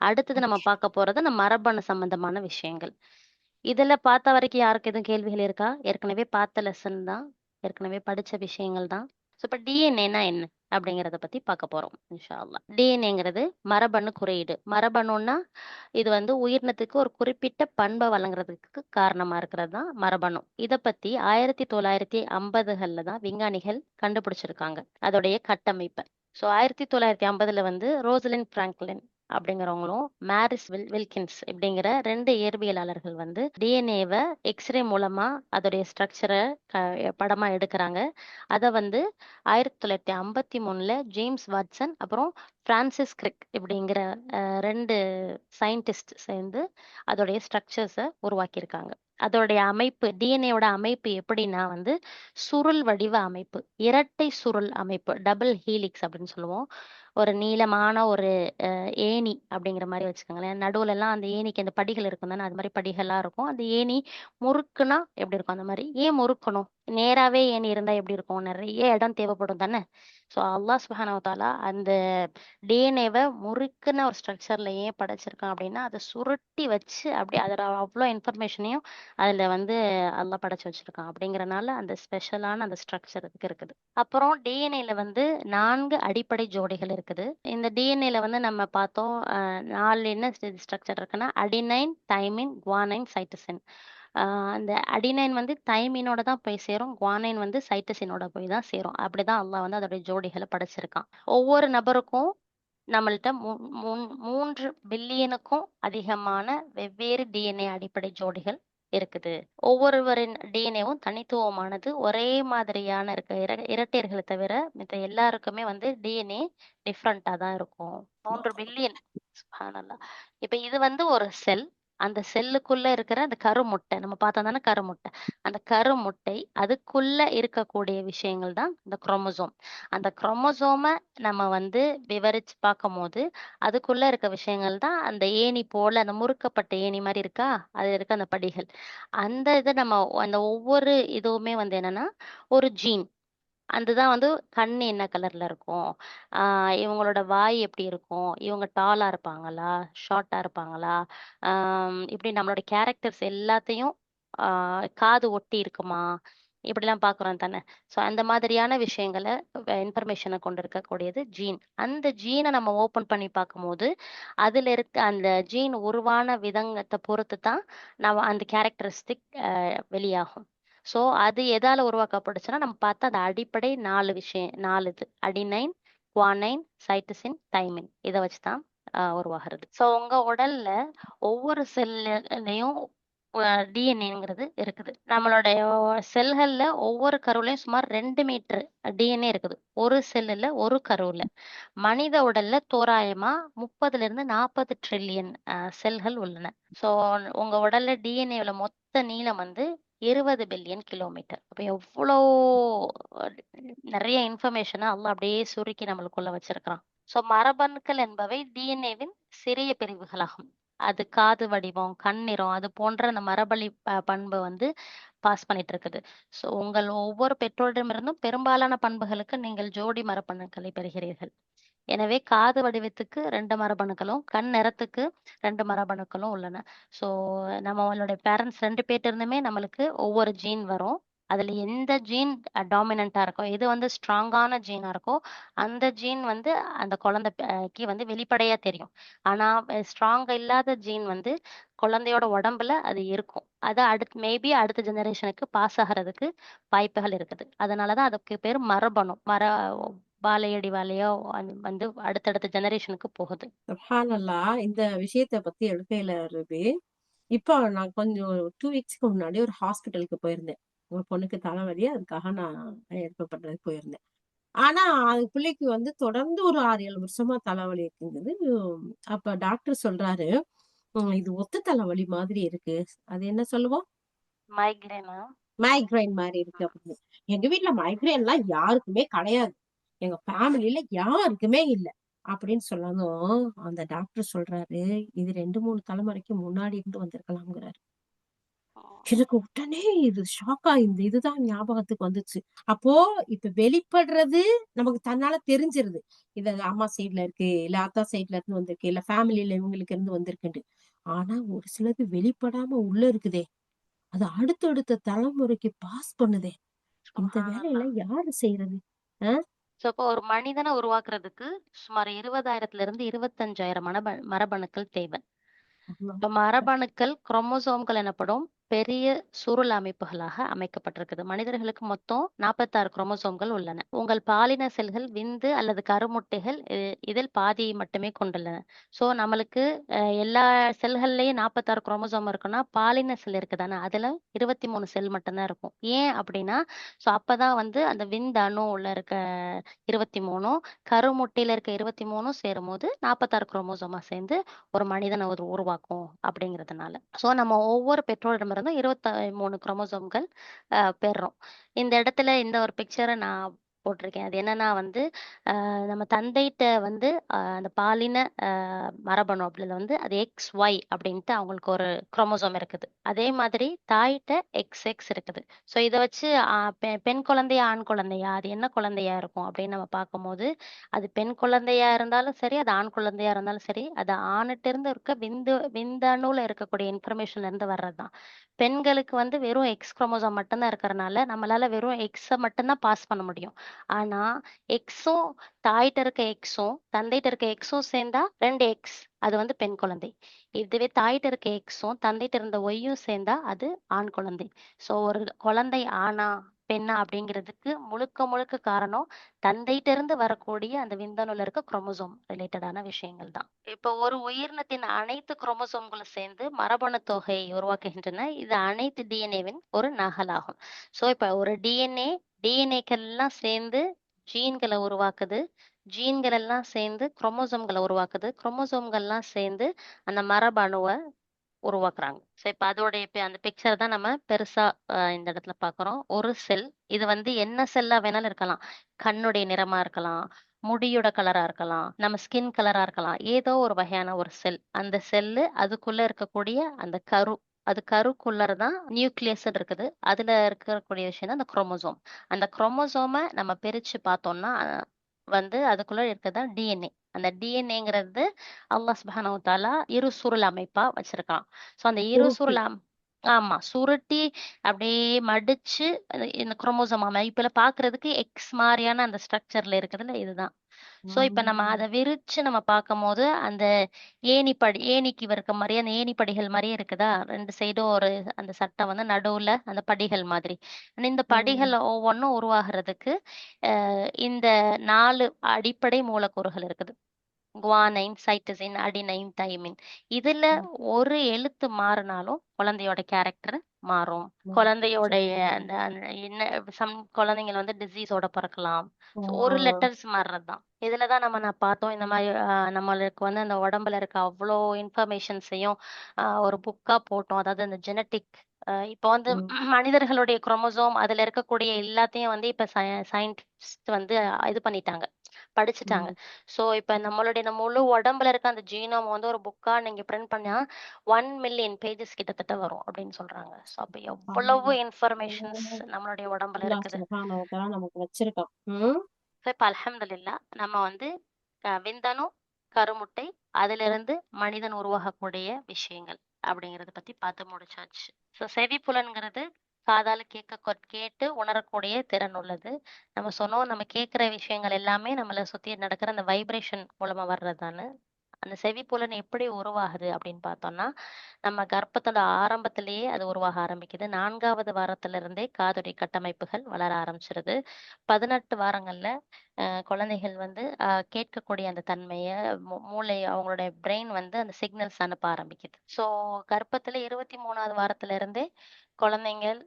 அடுத்தது நம்ம பார்க்க போறது அந்த மரபணு சம்பந்தமான விஷயங்கள். இதுல பார்த்த வரைக்கும் யாருக்கு எதுவும் கேள்விகள் இருக்கா? ஏற்கனவே பார்த்த லெசன் தான். ஏற்கனவே படிச்ச விஷயங்கள் தான். ஸோ இப்ப டிஎன்ஏன்னா என்ன? அப்படிங்கிறத பத்தி பார்க்க போறோம் இன்ஷா அல்லாஹ். டிஎன்ஏங்கிறது மரபணு குறியீடு. மரபணுன்னா இது வந்து உயிரினத்துக்கு ஒரு குறிப்பிட்ட பண்பை வழங்குறதுக்கு காரணமா இருக்கிறது தான் மரபணு. இதை பத்தி 1950கள்ல தான் விஞ்ஞானிகள் கண்டுபிடிச்சிருக்காங்க அதோடைய கட்டமைப்பை. ஸோ 1950ல வந்து ரோசலின் பிராங்க்லின் அப்படிங்கிறவங்களும் மேரிஸ் வில்கின்ஸ் அப்படிங்கிற 2 இயற்பியலாளர்கள் வந்து டிஎன்ஏவை எக்ஸ்ரே மூலமா அதோடைய ஸ்ட்ரக்சரை படமா எடுக்கிறாங்க. அதை வந்து 1953ல ஜேம்ஸ் வாட்சன் அப்புறம் பிரான்சிஸ் கிரிக் இப்படிங்கிற 2 சயின்டிஸ்ட் சேர்ந்து அதோடைய ஸ்ட்ரக்சர்ஸை உருவாக்கியிருக்காங்க. அதோடைய அமைப்பு டிஎன்ஏவோட அமைப்பு எப்படின்னா வந்து சுருள் வடிவ அமைப்பு, இரட்டை சுருள் அமைப்பு, டபுள் ஹீலிக்ஸ் அப்படின்னு சொல்லுவோம். ஒரு நீளமான ஒரு ஏணி அப்படிங்கிற மாதிரி வச்சுக்கோங்களேன். நடுவுல எல்லாம் அந்த ஏணிக்கு அந்த படிகள் இருக்கும் தானே, அது மாதிரி படிகள்லாம் இருக்கும். அந்த ஏணி முறுக்குனா எப்படி இருக்கும் அந்த மாதிரி. ஏன் முறுக்கணும்? நேராவே ஏணி இருந்தா எப்படி இருக்கும்? நிறைய இடம் தேவைப்படும் தானே. ஸோ அல்லாஹ் சுப்ஹானஹு வ தஆலா அந்த டிஎன்ஏவை முறுக்குன ஒரு ஸ்ட்ரக்சர்ல ஏன் படைச்சிருக்கான் அப்படின்னா, அதை சுருட்டி வச்சு அப்படி அதில் அவ்வளோ இன்ஃபர்மேஷனையும் அதில் வந்து அல்லாஹ் படைச்சு வச்சிருக்கான். அப்படிங்கிறனால அந்த ஸ்பெஷலான அந்த ஸ்ட்ரக்சர் இதுக்கு இருக்குது. அப்புறம் டிஎன்ஏல வந்து 4 அடிப்படை ஜோடிகள் இருக்குது. இந்த டிஎன்ஏல வந்து நம்ம பார்த்தோம் 4 என்ன ஸ்ட்ரக்சர் இருக்குன்னா அடினைன், தைமின், குவானைன், சைட்டசின். அந்த அடினைன் வந்து தைமினோட தான் போய் சேரும், குவானைன் வந்து சைட்டசினோட போய் தான் சேரும். அப்படிதான் அல்லாஹ் வந்து அதோடைய ஜோடிகளை படைச்சிருக்கான். ஒவ்வொரு நபருக்கும் நம்மள்ட்ட 3 பில்லியனுக்கும் அதிகமான வெவ்வேறு டிஎன்ஏ அடிப்படை ஜோடிகள் இருக்குது. ஒவ்வொருவரின் டிஎன்ஏவும் தனித்துவமானது. ஒரே மாதிரியான இருக்க இரட்டையர்களை தவிர மத்த எல்லாருக்குமே வந்து டிஎன்ஏ டிஃப்ரெண்டா தான் இருக்கும். 3 பில்லியன். சுப்ஹானல்லாஹ். இப்ப இது வந்து ஒரு செல். அந்த செல்லுக்குள்ள இருக்கிற அந்த கருமுட்டை நம்ம பார்த்தோம் தானே கருமுட்டை. அந்த கருமுட்டை அதுக்குள்ள இருக்கக்கூடிய விஷயங்கள் தான் இந்த குரோமோசோம். அந்த குரோமோசோமை நம்ம வந்து விவரிச்சு பார்க்கும்போது அதுக்குள்ள இருக்க விஷயங்கள் தான் அந்த ஏணி போல அந்த முறுக்கப்பட்ட ஏணி மாதிரி இருக்கா, அது இருக்க அந்த படிகள். அந்த இதை நம்ம அந்த ஒவ்வொரு இதுவுமே வந்து என்னன்னா ஒரு ஜீன். அதுதான் வந்து கண் என்ன கலர்ல இருக்கும், இவங்களோட வாய் எப்படி இருக்கும், இவங்க டாலா இருப்பாங்களா, ஷார்ட்டா இருப்பாங்களா, இப்படி நம்மளோட கேரக்டர்ஸ் எல்லாத்தையும் காது ஒட்டி இருக்குமா, இப்படிலாம் பார்க்குறோம் தானே. ஸோ அந்த மாதிரியான விஷயங்களை இன்ஃபர்மேஷனை கொண்டு இருக்கக்கூடியது ஜீன். அந்த ஜீனை நம்ம ஓப்பன் பண்ணி பார்க்கும்போது அதில் இருக்க அந்த ஜீன் உருவான விதங்கத்தை பொறுத்து தான் நம்ம அந்த கேரக்டரிஸ்டிக் வெளியாகும். ஸோ அது எதால உருவாக்கப்படுச்சுன்னா நம்ம பார்த்தா அந்த அடிப்படை 4 விஷயம் 4 இது அடினைன், குவானைன், சைட்டசின், தைமின் இதை வச்சு தான் உருவாகிறது. ஸோ உங்க உடல்ல ஒவ்வொரு செல்லையும் டிஎன்ஏங்கிறது இருக்குது. நம்மளுடைய செல்கள்ல ஒவ்வொரு கருவுலையும் சுமார் 2 மீட்டர் டிஎன்ஏ இருக்குது. ஒரு செல்லுல ஒரு கருவுல. மனித உடல்ல தோராயமா 30ல இருந்து 40 ட்ரில்லியன் செல்கள் உள்ளன. ஸோ உங்க உடல்ல டிஎன்ஏல மொத்த நீளம் வந்து 20 பில்லியன் கிலோமீட்டர். அப்ப எவ்வளோ நிறைய இன்ஃபர்மேஷனை அல்லாஹ் அப்படியே சுருக்கி நம்மளுக்குள்ள வச்சிருக்கிறான். ஸோ மரபணுக்கள் என்பவை டிஎன்ஏவின் சிறிய பிரிவுகளாகும். அது காது வடிவம், கண் நிறம் அது போன்ற அந்த மரபணு பண்பு வந்து பாஸ் பண்ணிட்டு இருக்குது. ஸோ உங்கள் ஒவ்வொரு பெற்றோரிடமிருந்தும் பெரும்பாலான பண்புகளுக்கு நீங்கள் ஜோடி மரபணுக்களை பெறுகிறீர்கள். எனவே காது வடிவத்துக்கு 2 மரபணுக்களும், கண் நிறத்துக்கு 2 மரபணுக்களும் உள்ளன. ஸோ நம்மளுடைய பேரண்ட்ஸ் 2 பேர்ட்ட இருந்துமே நம்மளுக்கு ஒவ்வொரு ஜீன் வரும். அதுல எந்த ஜீன் டாமினண்டா இருக்கோ, எது வந்து ஸ்ட்ராங்கான ஜீனா இருக்கோ, அந்த ஜீன் வந்து அந்த குழந்தைக்கு வந்து வெளிப்படையா தெரியும். ஆனா ஸ்ட்ராங்கா இல்லாத ஜீன் வந்து குழந்தையோட உடம்புல அது இருக்கும். அது மேபி அடுத்த ஜெனரேஷனுக்கு பாஸ் ஆகிறதுக்கு வாய்ப்புகள் இருக்குது. அதனாலதான் அதுக்கு பேர் மரபணு. வாழையடி வாழையா வந்து அடுத்தடுத்த ஜெனரேஷனுக்கு போகுது. சுப்ஹானல்லாஹ். இந்த விஷயத்தை பத்தி எடுக்கையில ரவி, இப்போ நான் கொஞ்சம் 2 வீக்ஸ்க்கு முன்னாடி ஒரு ஹாஸ்பிட்டலுக்கு போயிருந்தேன். ஒரு பொண்ணுக்கு தலைவலி, அதுக்காக நான் எடுக்கப்படுறதுக்கு போயிருந்தேன். ஆனா அது பிள்ளைக்கு வந்து தொடர்ந்து ஒரு 6-7 வருஷமா தலைவலி இருக்குது. அப்ப டாக்டர் சொல்றாரு, இது ஒத்த தலைவலி மாதிரி இருக்கு. அது என்ன சொல்லுவோம்? மைக்ரேனா? மைக்ரைன் மாதிரி இருக்கு அப்படின்னு. எங்க வீட்டுல மைக்ரைன் எல்லாம் யாருக்குமே கிடையாது. எங்க ஃபேமிலில யாருக்குமே இல்ல அப்படின்னு சொல்லணும். அந்த டாக்டர் சொல்றாரு, இது 2-3 தலைமுறைக்கு முன்னாடி இருந்து வந்திருக்கலாம்ங்கிறாரு. எனக்கு உடனே இது ஷாக் ஆயிருது. இதுதான் ஞாபகத்துக்கு வந்துச்சு. அப்போ இப்ப வெளிப்படுறது நமக்கு தன்னால தெரிஞ்சிருது. இது அம்மா சைட்ல இருக்கு, இல்ல அத்தா சைட்ல இருந்து வந்திருக்கு, இல்ல ஃபேமிலில இவங்களுக்கு இருந்து வந்திருக்குன்ட்டு. ஆனா ஒரு சிலது வெளிப்படாம உள்ள இருக்குதே, அது அடுத்தடுத்த தலைமுறைக்கு பாஸ் பண்ணுதே. இந்த வேலையெல்லாம் யாரு செய்யறது? ஸோ இப்போ ஒரு மனிதனை உருவாக்குறதுக்கு சுமார் 20,000 இருந்து 25,000 மரபணுக்கள் தேவை. இப்ப மரபணுக்கள் குரோமோசோம்கள் எனப்படும் பெரிய சுருள் அமைப்புகளாக அமைக்கப்பட்டிருக்குது. மனிதர்களுக்கு மொத்தம் 46 குரோமோசோம்கள் உள்ளன. உங்கள் பாலின செல்கள் விந்து அல்லது கருமுட்டைகள் இதில் பாதியை மட்டுமே கொண்டுள்ளன. ஸோ நம்மளுக்கு எல்லா செல்கள்லயும் 46 குரோமோசோம் இருக்குன்னா பாலின செல் இருக்குதானே, அதுல 23 செல் மட்டும்தான் இருக்கும். ஏன் அப்படின்னா, ஸோ அப்பதான் வந்து அந்த விந்து அணுல இருக்க 23 கருமுட்டையில இருக்க 23 சேரும் போது 46 குரோமோசோமா சேர்ந்து ஒரு மனிதனை உருவாக்கும் அப்படிங்கிறதுனால. ஸோ நம்ம ஒவ்வொரு பெற்றோரிடமிருந்தும் 23 குரோமோசோம்கள் பெறுறோம். இந்த இடத்துல இந்த ஒரு பிக்சரை நான் போட்டிருக்கேன். அது என்னன்னா வந்து நம்ம தந்தைகிட்ட வந்து அந்த பாலின மரபணு அப்படில வந்து அது XY அப்படின்ட்டு அவங்களுக்கு ஒரு குரோமோசோம் இருக்குது. அதே மாதிரி தாயிட்ட XX இருக்குது. ஸோ இதை வச்சு பெண் குழந்தையா ஆண் குழந்தையா அது என்ன குழந்தையா இருக்கும் அப்படின்னு நம்ம பார்க்கும்போது, அது பெண் குழந்தையா இருந்தாலும் சரி, அது ஆண் குழந்தையா இருந்தாலும் சரி, அது ஆணிட்ட இருந்து இருக்க விந்தணுல இருக்கக்கூடிய இன்ஃபர்மேஷன்ல இருந்து வர்றதுதான். பெண்களுக்கு வந்து வெறும் X குரோமோசோம் மட்டும்தான் இருக்கறனால நம்மளால வெறும் X-அ மட்டும்தான் பாஸ் பண்ண முடியும். ஆனா X-உம் தாயிட்ட இருக்க X-உம் தந்தைட்ட இருக்க X-உம் சேர்ந்தா 2X, அது வந்து பெண் குழந்தை. இதுவே தாயிட்ட இருக்க X-உம் தந்தைட்ட இருந்த Y-யும் சேர்ந்தா அது ஆண் குழந்தை. ஸோ ஒரு குழந்தை ஆணா பெண்ணா அப்படிங்கிறதுக்கு முழுக்க முழுக்க காரணம் தந்தைட்ட இருந்து வரக்கூடிய அந்த விந்தணுல இருக்க குரோமோசோம் ரிலேட்டடான விஷயங்கள் தான். இப்போ ஒரு உயிரினத்தின் அனைத்து குரோமோசோம்களும் சேர்ந்து மரபணு தொகையை உருவாக்குகின்றன. இது அனைத்து டிஎன்ஏவின் ஒரு நகலாகும். ஸோ இப்போ ஒரு டிஎன்ஏக்கெல்லாம் சேர்ந்து ஜீன்களை உருவாக்குது. ஜீன்கள் எல்லாம் சேர்ந்து குரோமோசோம்களை உருவாக்குது. குரோமோசோம்கள்லாம் சேர்ந்து அந்த மரபணுவை உருவாக்குறாங்க. ஸோ இப்போ அதோடைய அந்த பிக்சர் தான் நம்ம பெருசா இந்த இடத்துல பார்க்குறோம். ஒரு செல், இது வந்து என்ன செல்லா வேணாலும் இருக்கலாம். கண்ணுடைய நிறமா இருக்கலாம், முடியோட கலரா இருக்கலாம், நம்ம ஸ்கின் கலரா இருக்கலாம். ஏதோ ஒரு வகையான ஒரு செல். அந்த செல்லு அதுக்குள்ள இருக்கக்கூடிய அந்த அது கருக்குள்ளதான் நியூக்ளியஸ் இருக்குது. அதுல இருக்கக்கூடிய விஷயம் தான் அந்த குரோமோசோம். அந்த குரோமோசோமை நம்ம பிரிச்சு பார்த்தோம்னா வந்து அதுக்குள்ள இருக்கதான் டிஎன்ஏ. அந்த டிஎன்ஏங்கிறது அல்லாஹ் சுப்ஹானஹு வ தஆலா இரு சுருள் அமைப்பா வச்சிருக்கான். ஸோ அந்த இரு சுருள் ஆமா சுருட்டி அப்படியே மடிச்சு இந்த குரோமோசோம் அமைப்புல பாக்குறதுக்கு எக்ஸ் மாதிரியான அந்த ஸ்ட்ரக்சர்ல இருக்குதுல்ல, இதுதான். ஸோ இப்ப நம்ம அதை விரிச்சு நம்ம பார்க்கும்போது அந்த ஏணிக்கு இருக்க மாதிரியே அந்த ஏணிப்படிகள் மாதிரியே இருக்குதா, 2 சைடும் ஒரு அந்த சட்டம் வந்து நடுவுல அந்த படிகள் மாதிரி. இந்த படிகள் ஒவ்வொன்றும் உருவாகிறதுக்கு இந்த 4 அடிப்படை மூலக்கூறுகள் இருக்குது. Guanine, cytosine, adenine, thymine. இதுல ஒரு எழுத்து மாறினாலும் குழந்தையோட கேரக்டர் மாறும். குழந்தையோடைய அந்த குழந்தைங்க வந்து டிசீஸோட பிறக்கலாம். ஒரு லெட்டர்ஸ் மாறுறதுதான். இதுலதான் நான் பார்த்தோம். இந்த மாதிரி நம்மளுக்கு வந்து அந்த உடம்புல இருக்க அவ்வளோ இன்ஃபர்மேஷன்ஸையும் ஒரு புக்கா போட்டோம். அதாவது அந்த ஜெனட்டிக் இப்போ வந்து மனிதர்களுடைய குரோமோசோம் அதுல இருக்கக்கூடிய எல்லாத்தையும் வந்து இப்ப சயின்டிஸ்ட் வந்து இது பண்ணிட்டாங்க, படிச்சுட்டாங்க. ஸோ இப்போ நம்மளுடைய இந்த முழு உடம்புல இருக்க அந்த ஜீனோம் வந்து ஒரு புக்கா நீங்க பிரிண்ட் பண்ணா 1 மில்லியன் பேஜஸ் கிட்டத்தட்ட வரும் அப்படின்னு சொல்றாங்க. ஸோ அப்போ எவ்வளவு இன்ஃபர்மேஷன்ஸ் நம்மளுடைய உடம்புல அல்லாஹ் இருக்குது. சுப்ஹானஹு வ தஆலா நமக்கு வச்சிருக்கான். ம். ஸோ இப்போ அல்ஹம்துலில்லாஹ் நம்ம வந்து விந்தணு, கருமுட்டை, அதிலிருந்து மனிதன் உருவாகக்கூடிய விஷயங்கள் அப்படிங்கறத பத்தி பார்த்து முடிச்சாச்சு. ஸோ செவிப்புலன்கிறது காதால கேட்டு உணரக்கூடிய திறன் உள்ளது. நம்ம சொன்னோம், நம்ம கேட்கிற விஷயங்கள் எல்லாமே நம்மளை சுத்தி நடக்கிற அந்த வைப்ரேஷன் மூலமா வர்றதுதானு. அந்த செவிப்புலன் எப்படி உருவாகுது அப்படின்னு பார்த்தோம்னா, நம்ம கர்ப்பத்தோட ஆரம்பத்திலேயே அது உருவாக ஆரம்பிக்குது. 4வது வாரத்துல இருந்தே காதுடைய கட்டமைப்புகள் வளர ஆரம்பிச்சிருது. 18 வாரங்கள்ல குழந்தைகள் வந்து கேட்கக்கூடிய அந்த தன்மைய மூளை அவங்களுடைய பிரெயின் வந்து அந்த சிக்னல்ஸ் அனுப்ப ஆரம்பிக்குது. ஸோ கர்ப்பத்துல 23வது வாரத்துல இருந்தே குழந்தைங்கள்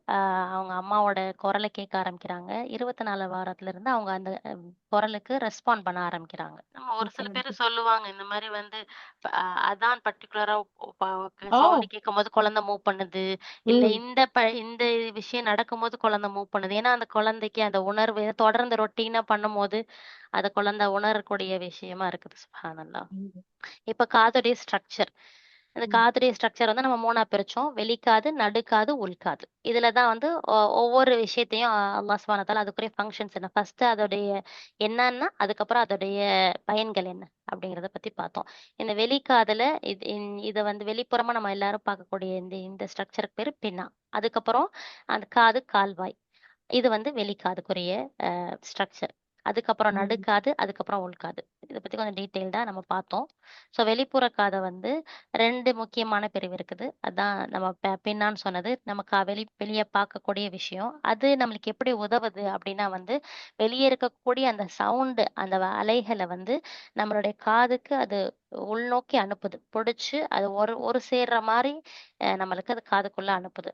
அவங்க அம்மாவோட குரலை கேட்க ஆரம்பிக்கிறாங்க. 24 வாரத்துல இருந்து அவங்க அந்த குரலுக்கு ரெஸ்பாண்ட் பண்ண ஆரம்பிக்கிறாங்க. நம்ம ஒரு சில பேர் சொல்லுவாங்க இந்த மாதிரி வந்து அதான் பர்டிகுலரா ஓ சவுண்ட் கேட்கும் போது குழந்தை மூவ் பண்ணுது, இல்ல ம் இந்த விஷயம் நடக்கும்போது குழந்தை மூவ் பண்ணுது. ஏன்னா அந்த குழந்தைக்கு அந்த உணர்வு தொடர்ந்து ரொட்டீனா பண்ணும்போது அத குழந்தை உணரக்கூடிய விஷயமா இருக்குது. சுப்ஹானல்லாஹ். ம். இப்ப காதுடைய ஸ்ட்ரக்சர், இந்த ம். காதுடைய ஸ்ட்ரக்சர் வந்து நம்ம 3ஆ பிரிச்சோம். வெளிக்காது, நடுக்காது, உள்காது. இதுல தான் வந்து ஒவ்வொரு விஷயத்தையும் அல்லாஹ் சுப்ஹானஹு வ தஆலா அதுக்குரிய ஃபங்க்ஷன்ஸ் என்ன, ஃபர்ஸ்ட் அதோடைய என்னன்னா, அதுக்கப்புறம் அதோடைய பயன்கள் என்ன அப்படிங்கறத பத்தி பார்த்தோம். இந்த வெளிக்காதுல இத வந்து வெளிப்புறமா நம்ம எல்லாரும் பார்க்கக்கூடிய இந்த ஸ்ட்ரக்சருக்கு பேரு பின்னா. அதுக்கப்புறம் அந்த காது கால்வாய். இது வந்து வெளிக்காதுக்குரிய ஸ்ட்ரக்சர். அதுக்கப்புறம் ம். நடுக்காது, அதுக்கப்புறம் உள்காது. இத பத்தி கொஞ்சம் டீட்டெயில்டா நம்ம பார்த்தோம். ஸோ வெளிப்புற காத வந்து 2 முக்கியமான பிரிவு இருக்குது. அதான் நம்ம பின்னான்னு சொன்னது. நம்ம வெளிய பார்க்கக்கூடிய விஷயம். அது நம்மளுக்கு எப்படி உதவுது அப்படின்னா வந்து, வெளிய இருக்கக்கூடிய அந்த சவுண்ட், அந்த அலைகள வந்து நம்மளுடைய காதுக்கு அது உள்நோக்கி அனுப்புது. புடிச்சு அது ஒரு ஒரு சேர்ற மாரி நம்மளுக்கு அது காதுக்குள்ள அனுப்புது.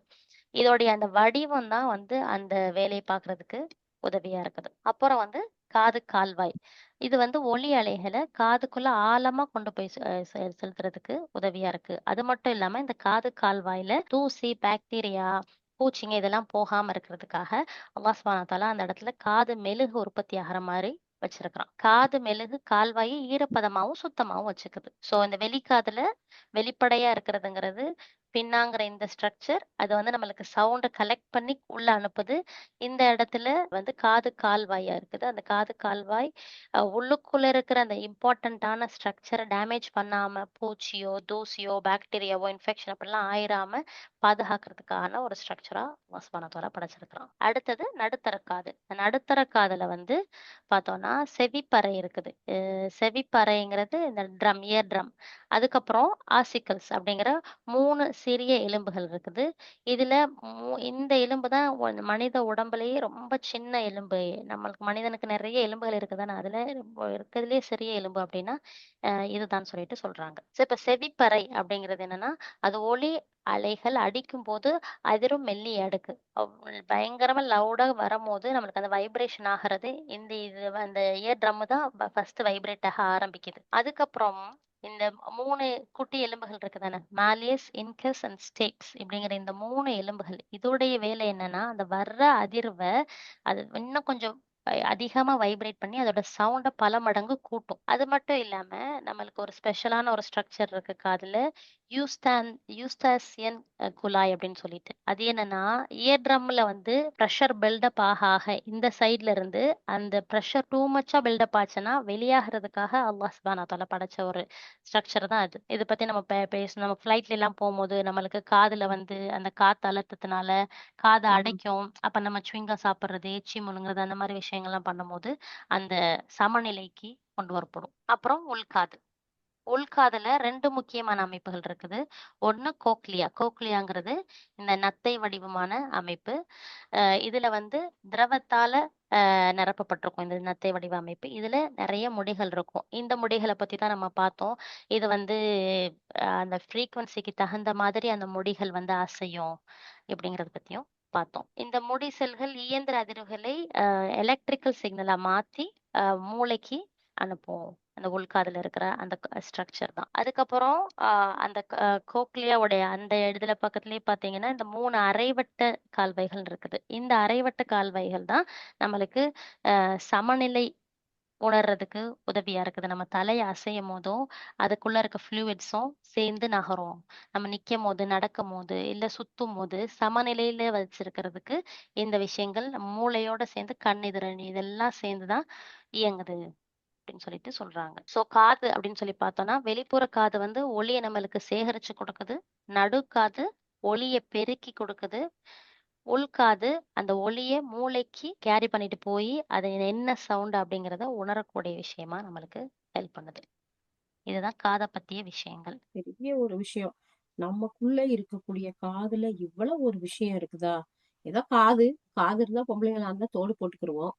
இதோடைய அந்த வடிவம் தான் வந்து அந்த வேலைய பார்க்கறதுக்கு உதவியா இருக்குது. அப்புறம் வந்து காது கால்வாய். இது வந்து ஒலி அலைகள காதுக்குள்ள ஆழமா கொண்டு போய் செலுத்துறதுக்கு உதவியா இருக்கு. அது மட்டும் இல்லாம இந்த காது கால்வாயில தூசி, பாக்டீரியா, பூச்சிங்க இதெல்லாம் போகாம இருக்கிறதுக்காக அல்லாஹ் சுப்ஹானஹு வ தஆலா அந்த இடத்துல காது மெழுகு உற்பத்தி ஆகுற மாரி வச்சிருக்கிறான். காது மெழுகு கால்வாயை ஈரப்பதமாவும் சுத்தமாவும் வச்சுக்குது. ஸோ இந்த வெளிக்காதுல வெளிப்படையா இருக்கிறதுங்கிறது பின்னாங்கிற இந்த ஸ்ட்ரக்சர் அது வந்து நம்மளுக்கு சவுண்ட கலெக்ட் பண்ணி உள்ள அனுப்புது. இந்த இடத்துல வந்து காது கால்வாயா இருக்குது. அந்த காது கால்வாய் உள்ளுக்குள்ள இருக்கிற அந்த இம்பார்ட்டன்ட்டான ஸ்ட்ரக்சர டேமேஜ் பண்ணாம பூச்சியோ, தூசியோ, பாக்டீரியாவோ, இன்ஃபெக்ஷன் அப்படிலாம் ஆயிராம பாதுகாக்கிறதுக்கான ஒரு ஸ்ட்ரக்சரா அல்லாஹ் சுப்ஹானஹு வ தஆலா படைச்சிருக்கிறான். அடுத்தது நடுத்தர காது. இந்த நடுத்தர காதுல வந்து பார்த்தோம்னா செவிப்பறை இருக்குது. செவிப்பறைங்கிறது இந்த இயர் ட்ரம். அதுக்கப்புறம் ஆசிக்கல்ஸ் அப்படிங்கிற 3 சிறிய எலும்புகள் இருக்குது. இதுல இந்த எலும்பு தான் மனித உடம்புலயே ரொம்ப சின்ன எலும்பு. நம்மளுக்கு மனிதனுக்கு நிறைய எலும்புகள் இருக்குதானே, அதுல இருக்கிறதுலயே சிறிய எலும்பு அப்படின்னா இதுதான் சொல்லிட்டு சொல்றாங்க. இப்ப செவிப்பறை அப்படிங்கிறது என்னன்னா, அது ஒலி அலைகள் அடிக்கும் போது அதிரும் மெல்லிய அடுக்கு. பயங்கரமா லவுடா வரும்போது நம்மளுக்கு அந்த வைப்ரேஷன் ஆகிறது இது அந்த இயர் ட்ரம் தான் ஃபர்ஸ்ட் வைப்ரேட் ஆக ஆரம்பிக்குது. அதுக்கப்புறம் இந்த 3 குட்டி எலும்புகள் இருக்குதானே, மாலியஸ், இன்கஸ் அண்ட் ஸ்டேப்ஸ் இப்படிங்கிற இந்த 3 எலும்புகள் இதோடைய வேலை என்னன்னா, அந்த வர்ற அதிர்வ அது இன்னும் கொஞ்சம் அதிகமா வைப்ரேட் பண்ணி அதோட சவுண்ட பல மடங்கு கூட்டும். அது மட்டும் இல்லாம நம்மளுக்கு ஒரு ஸ்பெஷலான ஒரு ஸ்ட்ரக்சர் இருக்கு காதுல, யூஸ்டாசியன் குழாய் அப்படின்னு சொல்லிட்டு. அது என்னன்னா இயர் ட்ரம்ல வந்து ப்ரெஷர் பில்டப் ஆக ஆக இந்த சைட்ல இருந்து அந்த ப்ரெஷர் டூ மச்சா பில்டப் ஆச்சுன்னா வெளியாகிறதுக்காக அல்லாஹ் சுப்ஹானஹு வ தஆலா படைச்ச ஒரு ஸ்ட்ரக்சர் தான் அது. இத பத்தி நம்ம பேசணும். நம்ம ஃப்ளைட்ல எல்லாம் போகும்போது நம்மளுக்கு காதுல வந்து அந்த காத்து அழுத்தத்தினால காது அடைக்கும். அப்ப நம்ம சுவிங்கா சாப்பிடுறது, எச்சி முழுங்குறது அந்த மாதிரி விஷயங்கள்லாம் பண்ணும்போது அந்த சமநிலைக்கு கொண்டு வரப்படும். அப்புறம் உள்காது. உள்காதுல 2 முக்கியமான அமைப்புகள் இருக்குது. ஒண்ணு கோக்லியா. கோக்லியாங்கிறது இந்த நத்தை வடிவமான அமைப்பு. இதுல வந்து திரவத்தால நிரப்பப்பட்டிருக்கும் இந்த நத்தை வடிவ அமைப்பு. இதுல நிறைய முடிகள் இருக்கும். இந்த முடிகளை பத்தி தான் நம்ம பார்த்தோம். இது வந்து அந்த ஃப்ரீக்வன்சிக்கு தகுந்த மாதிரி அந்த முடிகள் வந்து அசையும் இப்படிங்கறத பத்தியும் பார்த்தோம். இந்த முடி செல்கள் இயந்திர அதிர்வுகளை எலக்ட்ரிக்கல் சிக்னலா மாத்தி மூளைக்கு அனுப்பும். அந்த உள்காதுல இருக்கிற அந்த ஸ்ட்ரக்சர் தான். அதுக்கப்புறம் அந்த கோக்லியாவுடைய அந்த இதுல பக்கத்துலயே பார்த்தீங்கன்னா, இந்த 3 அரைவட்ட கால்வாய்கள் இருக்குது. இந்த அரைவட்ட கால்வாய்கள் தான் நம்மளுக்கு சமநிலை உணர்றதுக்கு உதவியா இருக்குது. நம்ம தலையை அசையும் போதும் அதுக்குள்ள இருக்க ஃப்ளூயிட்ஸும் சேர்ந்து நகரும். நம்ம நிற்கும் போது, நடக்கும் போது, இல்லை சுத்தும் போது சமநிலையில வச்சிருக்கிறதுக்கு இந்த விஷயங்கள் நம்ம மூளையோட சேர்ந்து கண் இதெல்லாம் சேர்ந்து தான் இயங்குது அப்படின்னு சொல்லிட்டு சொல்றாங்க. ஸோ காது அப்படின்னு சொல்லி பார்த்தோம்னா, வெளிப்புற காது வந்து ஒளியை நம்மளுக்கு சேகரிச்சு கொடுக்குது. நடுக்காது ஒளியை பெருக்கி கொடுக்குது. உள்காது அந்த ஒளியை மூளைக்கு கேரி பண்ணிட்டு போய் அது என்ன சவுண்ட் அப்படிங்கிறத உணரக்கூடிய விஷயமா நம்மளுக்கு ஹெல்ப் பண்ணுது. இதுதான் காதை பத்திய விஷயங்கள். பெரிய ஒரு விஷயம். நமக்குள்ள இருக்கக்கூடிய காதுல இவ்வளவு ஒரு விஷயம் இருக்குதா? ஏதோ காது இருந்தா பொம்பளைங்களா இருந்தா தோடு போட்டுக்கிருவோம்,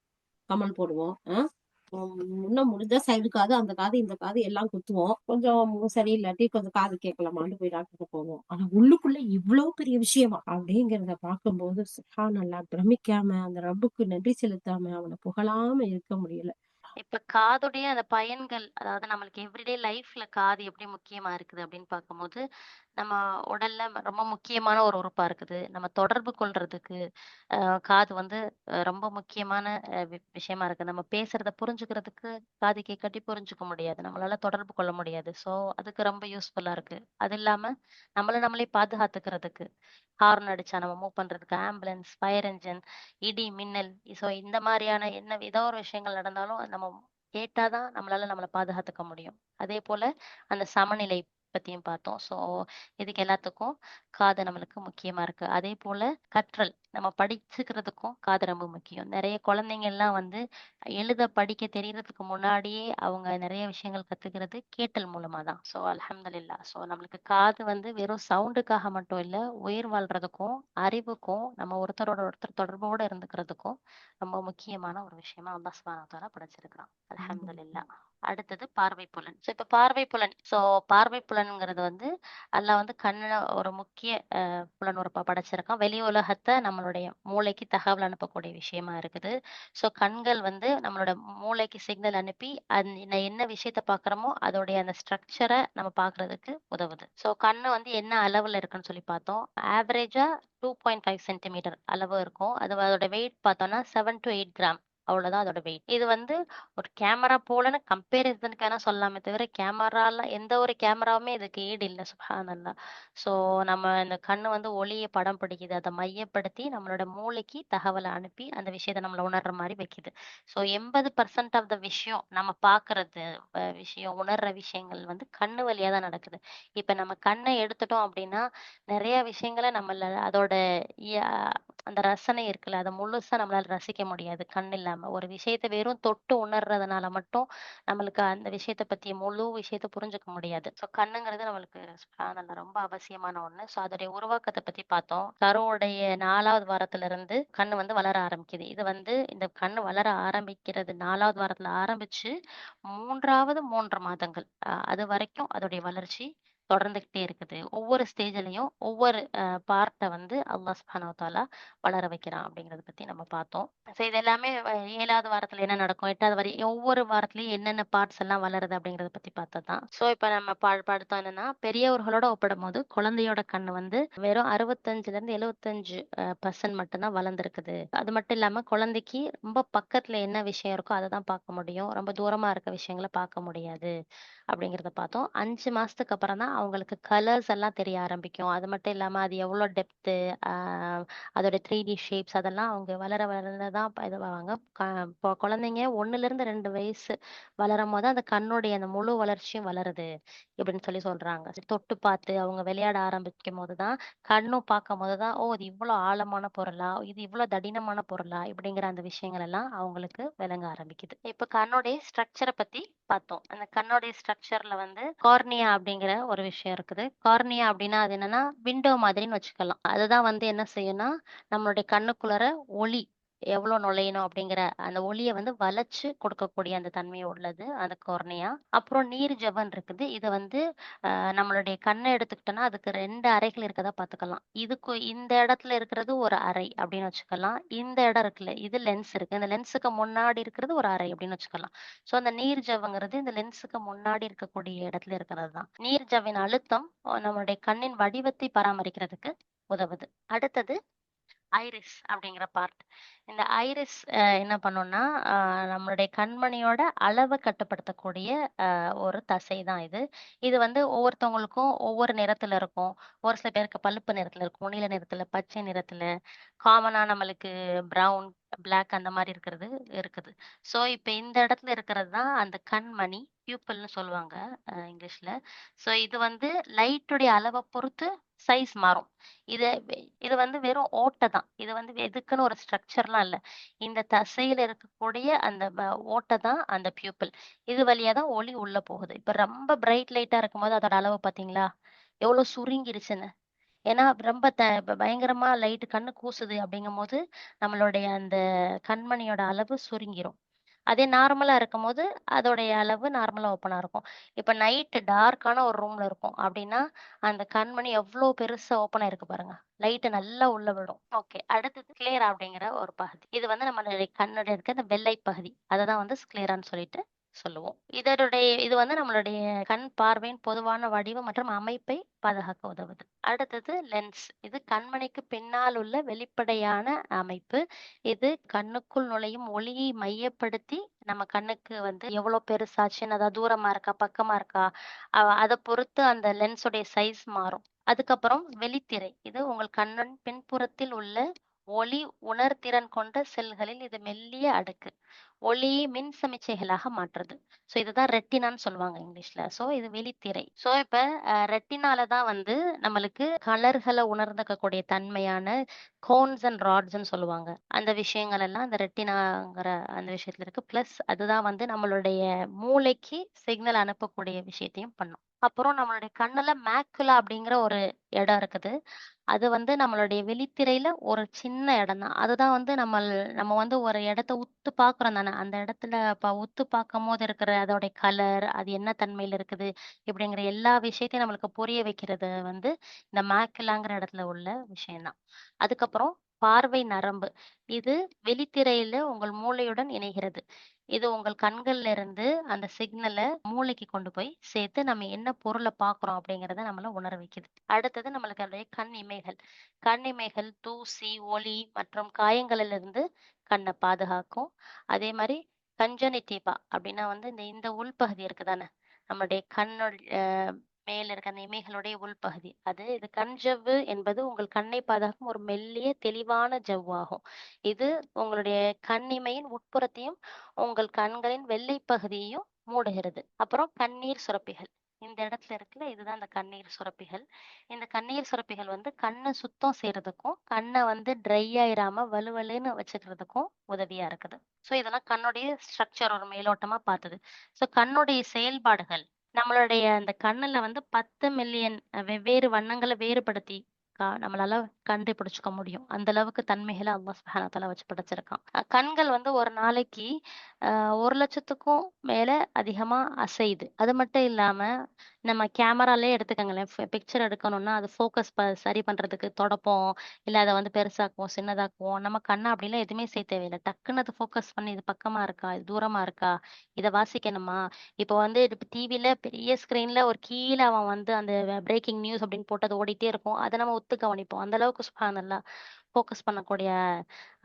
கமல் போடுவோம். இன்னும் முடிஞ்சா சைடு காது, அந்த காது, இந்த காது எல்லாம் குத்துவோம். கொஞ்சம் சரியில்லாட்டி கொஞ்சம் காது கேட்கலாமான்னு போய் டாக்டர் போவோம். ஆனா உள்ளுக்குள்ள இவ்வளவு பெரிய விஷயமா அப்படிங்கிறத பார்க்கும்போது சுப்ஹானல்லாஹ், பிரமிக்காம அந்த ரப்புக்கு நன்றி செலுத்தாம அவனை புகழாம இருக்க முடியல. இப்ப காதுடைய அந்த பயன்கள், அதாவது நம்மளுக்கு எவ்ரிடே லைஃப்ல காது எப்படி முக்கியமா இருக்குது அப்படின்னு பார்க்கும்போது, நம்ம உடல்ல ரொம்ப முக்கியமான ஒரு உறுப்பா இருக்குது. நம்ம தொடர்பு கொள்றதுக்கு காது வந்து ரொம்ப முக்கியமான விஷயமா இருக்கு. நம்ம பேசுறத புரிஞ்சுக்கிறதுக்கு காது கேட்காட்டி புரிஞ்சுக்க முடியாது. நம்மளால தொடர்பு கொள்ள முடியாது. ஸோ அதுக்கு ரொம்ப யூஸ்ஃபுல்லா இருக்கு. அது இல்லாம நம்மள நம்மளே பாதுகாத்துக்கிறதுக்கு, ஹார்ன் அடிச்சா நம்ம மூவ் பண்றதுக்கு, ஆம்புலன்ஸ், ஃபயர் என்ஜின், இடி, மின்னல், ஸோ இந்த மாதிரியான ஏதோ ஒரு விஷயங்கள் நடந்தாலும் அது நம்ம கேட்டாதான் நம்மளால நம்மளை பாதுகாத்துக்க முடியும். அதே போல அந்த சமநிலை பத்தியும் பார்த்தோம். ஸோ இதுக்கு எல்லாத்துக்கும் காது நம்மளுக்கு முக்கியமா இருக்கு. அதே போல கற்றல், நம்ம படிச்சுக்கிறதுக்கும் காது ரொம்ப முக்கியம். நிறைய குழந்தைங்க எல்லாம் வந்து எழுத படிக்க தெரியறதுக்கு முன்னாடியே அவங்க நிறைய விஷயங்கள் கத்துக்கிறது கேட்டல் மூலமா தான். ஸோ அல்ஹம்துலில்லாஹ். ஸோ நம்மளுக்கு காது வந்து வெறும் சவுண்டுக்காக மட்டும் இல்ல, உயிர் வாழ்றதுக்கும் அறிவுக்கும் நம்ம ஒருத்தரோட ஒருத்தர் தொடர்போட இருந்துக்கிறதுக்கும் ரொம்ப முக்கியமான ஒரு விஷயமா அல்லாஹ் சுப்ஹானஹு வ தஆலா படைச்சிருக்கிறான். அல்ஹம்துலில்லாஹ். அடுத்தது பார்வை புலன். ஸோ இப்போ பார்வை புலன், பார்வை புலன்ங்கிறது வந்து அல்லாஹ் வந்து கண்ணுல ஒரு முக்கிய புலன் உறுப்பா படைச்சிருக்கான். வெளி உலகத்தை நம்மளுடைய மூளைக்கு தகவல் அனுப்பக்கூடிய விஷயமா இருக்குது. ஸோ கண்கள் வந்து நம்மளோட மூளைக்கு சிக்னல் அனுப்பி என்ன விஷயத்த பார்க்குறோமோ அதோடைய அந்த ஸ்ட்ரக்சரை நம்ம பார்க்கறதுக்கு உதவுது. ஸோ கண்ணு வந்து என்ன அளவில் இருக்குன்னு சொல்லி பார்த்தோம். ஆவரேஜா 2.5 சென்டிமீட்டர் அளவு இருக்கும். அதோட வெயிட் பார்த்தோம்னா 7 to 8 கிராம். அவ்வளவுதான் அதோட வெயிட். இது வந்து ஒரு கேமரா போலன்னு கம்பேரிசனுக்கான சொல்லாமே தவிர கேமராலாம் எந்த ஒரு கேமராவுமே இதுக்கு ஈடு இல்லை. சுப்ஹானல்லாஹ். ஸோ நம்ம இந்த கண்ணு வந்து ஒளியை படம் பிடிக்குது. அதை மையப்படுத்தி நம்மளோட மூளைக்கு தகவலை அனுப்பி அந்த விஷயத்தை நம்மள உணர்ற மாதிரி வைக்குது. ஸோ 80% ஆஃப் த விஷயம் நம்ம பார்க்கறது விஷயம் உணர்ற விஷயங்கள் வந்து கண்ணு வழியா தான் நடக்குது. இப்ப நம்ம கண்ணை எடுத்துட்டோம் அப்படின்னா நிறைய விஷயங்களை நம்மள அதோட இய- அந்த ரசனை இருக்குல்ல, அதை முழுசா நம்மளால ரசிக்க முடியாது கண் இல்லாம. ஒரு விஷயத்தை வெறும் தொட்டு உணர்றதுனால மட்டும் நம்மளுக்கு அந்த விஷயத்தை பத்திய முழு விஷயத்தை புரிஞ்சுக்க முடியாது. ஸோ கண்ணுங்கிறது நம்மளுக்கு சுப்ஹானல்லாஹ் ரொம்ப அவசியமான ஒண்ணு. ஸோ அதோடைய உருவாக்கத்தை பத்தி பார்த்தோம். கருவுடைய 4வது வாரத்துல இருந்து கண்ணு வந்து வளர ஆரம்பிக்குது. இது வந்து இந்த கண்ணு வளர ஆரம்பிக்கிறது 4வது வாரத்துல ஆரம்பிச்சு 3வது 3 மாதங்கள் அது வரைக்கும் அதோடைய வளர்ச்சி தொடர்ந்துகிட்டே இருக்குது. ஒவ்வொரு ஸ்டேஜ்லயும் ஒவ்வொரு பார்ட்டை வந்து அல்லாஹ் சுப்ஹானஹு வ தஆலா வளர வைக்கிறான் அப்படிங்கறத பத்தி நம்ம பார்த்தோம். ஸோ இது எல்லாமே 7வது வாரத்துல என்ன நடக்கும், 8வது வரை ஒவ்வொரு வாரத்திலயும் என்னென்ன பார்ட்ஸ் எல்லாம் வளருது அப்படிங்கறத பத்தி பார்த்ததான். ஸோ இப்ப நம்ம பார்த்தோம் என்னன்னா, பெரியவர்களோட ஒப்பிடும்போது குழந்தையோட கண்ணு வந்து வெறும் 65ல இருந்து 75% மட்டும்தான் வளர்ந்துருக்குது. அது மட்டும் இல்லாம குழந்தைக்கு ரொம்ப பக்கத்துல என்ன விஷயம் இருக்கோ அதை தான் பார்க்க முடியும். ரொம்ப தூரமா இருக்க விஷயங்களை பார்க்க முடியாது அப்படிங்கிறத பார்த்தோம். 5 மாசத்துக்கு அப்புறம் தான் அவங்களுக்கு கலர்ஸ் எல்லாம் தெரிய ஆரம்பிக்கும். அது மட்டும் இல்லாம அது எவ்வளோ டெப்த்து, அதோட 3D ஷேப்ஸ் அதெல்லாம் அவங்க வளர வளர தான் இதுவாங்க. இப்போ குழந்தைங்க 1லேருந்து 2 வயசு வளரும் போது அந்த கண்ணுடைய அந்த முழு வளர்ச்சியும் வளருது இப்படின்னு சொல்லி சொல்றாங்க. தொட்டு பார்த்து அவங்க விளையாட ஆரம்பிக்கும் போது தான், கண்ணும் பார்க்கும் போது தான், ஓ இது இவ்வளோ ஆழமான பொருளா, இது இவ்வளோ தடினமான பொருளா இப்படிங்கிற அந்த விஷயங்கள் எல்லாம் அவங்களுக்கு விளங்க ஆரம்பிக்குது. இப்ப கண்ணுடைய ஸ்ட்ரக்சரை பத்தி பார்த்தோம். அந்த கண்ணுடைய ஸ்ட்ரக்சர்ல வந்து கார்னியா அப்படிங்கிற ஒரு விஷயம் இருக்குது. கார்னியா அப்படின்னா அது என்னன்னா விண்டோ மாதிரின்னு வச்சுக்கலாம். அதுதான் வந்து என்ன செய்யும்னா நம்மளுடைய கண்ணுக்குள்ளார ஒளி எவ்வளவு நுழையணும் அப்படிங்கிற அந்த ஒளியை வந்து வளைச்சு கொடுக்கக்கூடிய அந்த தன்மை உள்ளது அந்த கார்னியா. அப்புறம் நீர் ஜவ்வன் இருக்குது. இது வந்து நம்மளுடைய கண்ணை எடுத்துக்கிட்டோம்னா அதுக்கு 2 அறைகள் இருக்கதா பார்த்துக்கலாம். இதுக்கு இந்த இடத்துல இருக்கிறது ஒரு அறை அப்படின்னு வச்சுக்கலாம். இந்த இடம் இருக்குல்ல, இது லென்ஸ் இருக்கு. இந்த லென்ஸுக்கு முன்னாடி இருக்கிறது ஒரு அறை அப்படின்னு வச்சுக்கலாம். ஸோ அந்த நீர் ஜவ்வுங்கிறது இந்த லென்ஸுக்கு முன்னாடி இருக்கக்கூடிய இடத்துல இருக்கிறது தான். நீர் ஜவ்வின் அழுத்தம் நம்மளுடைய கண்ணின் வடிவத்தை பராமரிக்கிறதுக்கு உதவுது. அடுத்தது ஐரிஸ் அப்படிங்கிற பார்ட். இந்த ஐரிஸ் என்ன பண்ணும்னா நம்மளுடைய கண்மணியோட அளவை கட்டுப்படுத்தக்கூடிய ஒரு தசை தான் இது. இது வந்து ஒவ்வொருத்தவங்களுக்கும் ஒவ்வொரு நிறத்துல இருக்கும். ஒரு சில பேருக்கு பழுப்பு நிறத்துல இருக்கும், நீல நிறத்துல, பச்சை நிறத்துல, காமனா நம்மளுக்கு ப்ரௌன், பிளாக் அந்த மாதிரி இருக்கிறது இருக்குது. ஸோ இப்போ இந்த இடத்துல இருக்கிறது தான் அந்த கண்மணி, பியூப்பிள்னு சொல்லுவாங்க இங்கிலீஷ்ல. ஸோ இது வந்து லைட்டுடைய அளவை பொறுத்து சைஸ் மாறும். இது வந்து வெறும் ஓட்டை தான். இது வந்து எதுக்குன்னு ஒரு ஸ்ட்ரக்சர்லாம் இல்லை. இந்த தசையில இருக்கக்கூடிய அந்த ஓட்டை தான் அந்த பியூப்பிள். இது வழியா தான் ஒளி உள்ள போகுது. இப்போ ரொம்ப பிரைட் லைட்டா இருக்கும்போது அதோட அளவு பார்த்தீங்களா எவ்வளவு சுருங்கிருச்சுன்னு. ஏன்னா ரொம்ப பயங்கரமா லைட் கண்ணு கூசுது அப்படிங்கும்போது நம்மளுடைய அந்த கண்மணியோட அளவு சுருங்கிரும். அதே நார்மலா இருக்கும்போது அதோடைய அளவு நார்மலா ஓப்பனா இருக்கும். இப்ப நைட் டார்க்கான ஒரு ரூம்ல இருக்கும் அப்படின்னா அந்த கண்மணி எவ்வளவு பெருசா ஓப்பனா இருக்கு பாருங்க. லைட் நல்லா உள்ள விடும். ஓகே, அடுத்தது ஸ்க்ளேரா அப்படிங்கிற ஒரு பகுதி. இது வந்து நம்மளுடைய கண்ணுடைய இருக்க இந்த வெள்ளை பகுதி, அதை தான் வந்து ஸ்க்ளேரான்னு சொல்லிட்டு சொல்லுவோம். இது வந்து நம்மளுடைய கண் பார்வையின் பொதுவான வடிவம் மற்றும் அமைப்பை பாதுகாக்க உதவுது. அடுத்தது லென்ஸ். இது கண்மணிக்கு பின்னால் உள்ள வெளிப்படையான அமைப்பு. இது கண்ணுக்குள் நுழையும் ஒளியை மையப்படுத்தி நம்ம கண்ணுக்கு வந்து எவ்வளவு பெருசா, சின்னதா, தூரமா இருக்கா, பக்கமா இருக்கா, அதை பொறுத்து அந்த லென்ஸோடைய சைஸ் மாறும். அதுக்கப்புறம் வெளித்திரை. இது உங்கள் கண்ணின் பின்புறத்தில் உள்ள ஒளி உணர்திறன் கொண்ட செல்களில் இது மெல்லிய அடுக்கு ஒளியை மின் சமிச்சைகளாக மாற்றுது. ஸோ இதுதான் ரெட்டினான்னு சொல்லுவாங்க இங்கிலீஷ்ல. ஸோ இது வெளித்திரை. ஸோ இப்ப ரெட்டினால தான் வந்து நம்மளுக்கு கலர்களை உணர்ந்துக்கக்கூடிய தன்மையான கோன்ஸ் அண்ட் ராட்ஸ்ன்னு சொல்லுவாங்க. அந்த விஷயங்கள் எல்லாம் அந்த ரெட்டினாங்கிற அந்த விஷயத்துல இருக்கு. பிளஸ் அதுதான் வந்து நம்மளுடைய மூளைக்கு சிக்னல் அனுப்பக்கூடிய விஷயத்தையும் பண்ணும். அப்புறம் நம்மளுடைய கண்ணுல மேக்குலா அப்படிங்கிற ஒரு இடம் இருக்குது. அது வந்து நம்மளுடைய விழித்திரையில ஒரு சின்ன இடம் தான். அதுதான் வந்து நம்ம வந்து ஒரு இடத்த உத்து பார்க்குறோம் தானே. அந்த இடத்துல உத்து பார்க்கும் போது இருக்கிற அதோடைய கலர், அது என்ன தன்மையில இருக்குது இப்படிங்கிற எல்லா விஷயத்தையும் நம்மளுக்கு புரிய வைக்கிறது வந்து இந்த மேக்குலாங்கிற இடத்துல உள்ள விஷயம்தான். அதுக்கப்புறம் பார்வை நரம்பு. இது விழித்திரையில உங்கள் மூளையுடன் இணைகிறது. இது உங்கள் கண்கள்ல இருந்து அந்த சிக்னலை மூளைக்கு கொண்டு போய் சேர்த்து நம்ம என்ன பொருளை பார்க்குறோம் அப்படிங்கிறத நம்மள உணர வைக்குது. அடுத்தது நம்மளுக்கு அதோடைய கண் இமைகள். கண் இமைகள் தூசி, ஒளி மற்றும் காயங்களிலிருந்து கண்ணை பாதுகாக்கும். அதே மாதிரி கஞ்சனிட்டிவா அப்படின்னா வந்து இந்த உள்பகுதி இருக்குதானே நம்மளுடைய கண்ணுடைய மேல இருக்க அந்த இமைகளுடைய உள்பகுதி. இது கண் ஜவ்வு என்பது உங்கள் கண்ணை பாதுகாக்கும் ஒரு மெல்லிய தெளிவான ஜவ்வாகும். இது உங்களுடைய கண் இமையின் உட்புறத்தையும் உங்கள் கண்களின் வெள்ளை பகுதியையும் மூடுகிறது. அப்புறம் கண்ணீர் சுரப்பிகள். இந்த இடத்துல இருக்குல்ல, இதுதான் இந்த கண்ணீர் சுரப்பிகள். இந்த கண்ணீர் சுரப்பிகள் வந்து கண்ணை சுத்தம் செய்யறதுக்கும் கண்ணை வந்து ட்ரை ஆயிராம வலுவலுன்னு வச்சுக்கிறதுக்கும் உதவியா இருக்குது. ஸோ இதெல்லாம் கண்ணுடைய ஸ்ட்ரக்சர் ஒரு மேலோட்டமா பார்த்தது. ஸோ கண்ணுடைய செயல்பாடுகள். நம்மளுடைய அந்த கண்ணுல வந்து 10 மில்லியன் வெவ்வேறு வண்ணங்களை வேறுபடுத்தி நம்மளால கண்டுபிடிச்சுக்க முடியும். அந்த அளவுக்கு தன்மைகளை அல்லாஹ் சுப்ஹானஹு வ தஆலா வச்சு படைச்சிருக்கான். கண்கள் வந்து ஒரு நாளைக்கு 1,00,000க்கும் மேல அதிகமா அசையுது. அது மட்டும் இல்லாம நம்ம கேமராலே எடுத்துக்கோங்களேன். பிக்சர் எடுக்கணும்னா அது ஃபோக்கஸ் சரி பண்றதுக்கு தொடப்போம், இல்ல அதை வந்து பெருசாக்குவோம், சின்னதாக்குவோம். நம்ம கண்ணை அப்படிலாம் எதுவுமே செய்ய தேவையில்லை. டக்குன்னு அதை ஃபோக்கஸ் பண்ணி இது பக்கமா இருக்கா, இது தூரமா இருக்கா, இதை வாசிக்கணுமா. இப்போ வந்து டிவில பெரிய ஸ்கிரீன்ல ஒரு கீழே அவன் வந்து அந்த பிரேக்கிங் நியூஸ் அப்படின்னு போட்டு அது ஓடிட்டே இருக்கும். அதை நம்ம ஒத்து கவனிப்போம். அந்த அளவுக்கு சுப்ஹானல்லாஹ் ஃபோக்கஸ் பண்ணக்கூடிய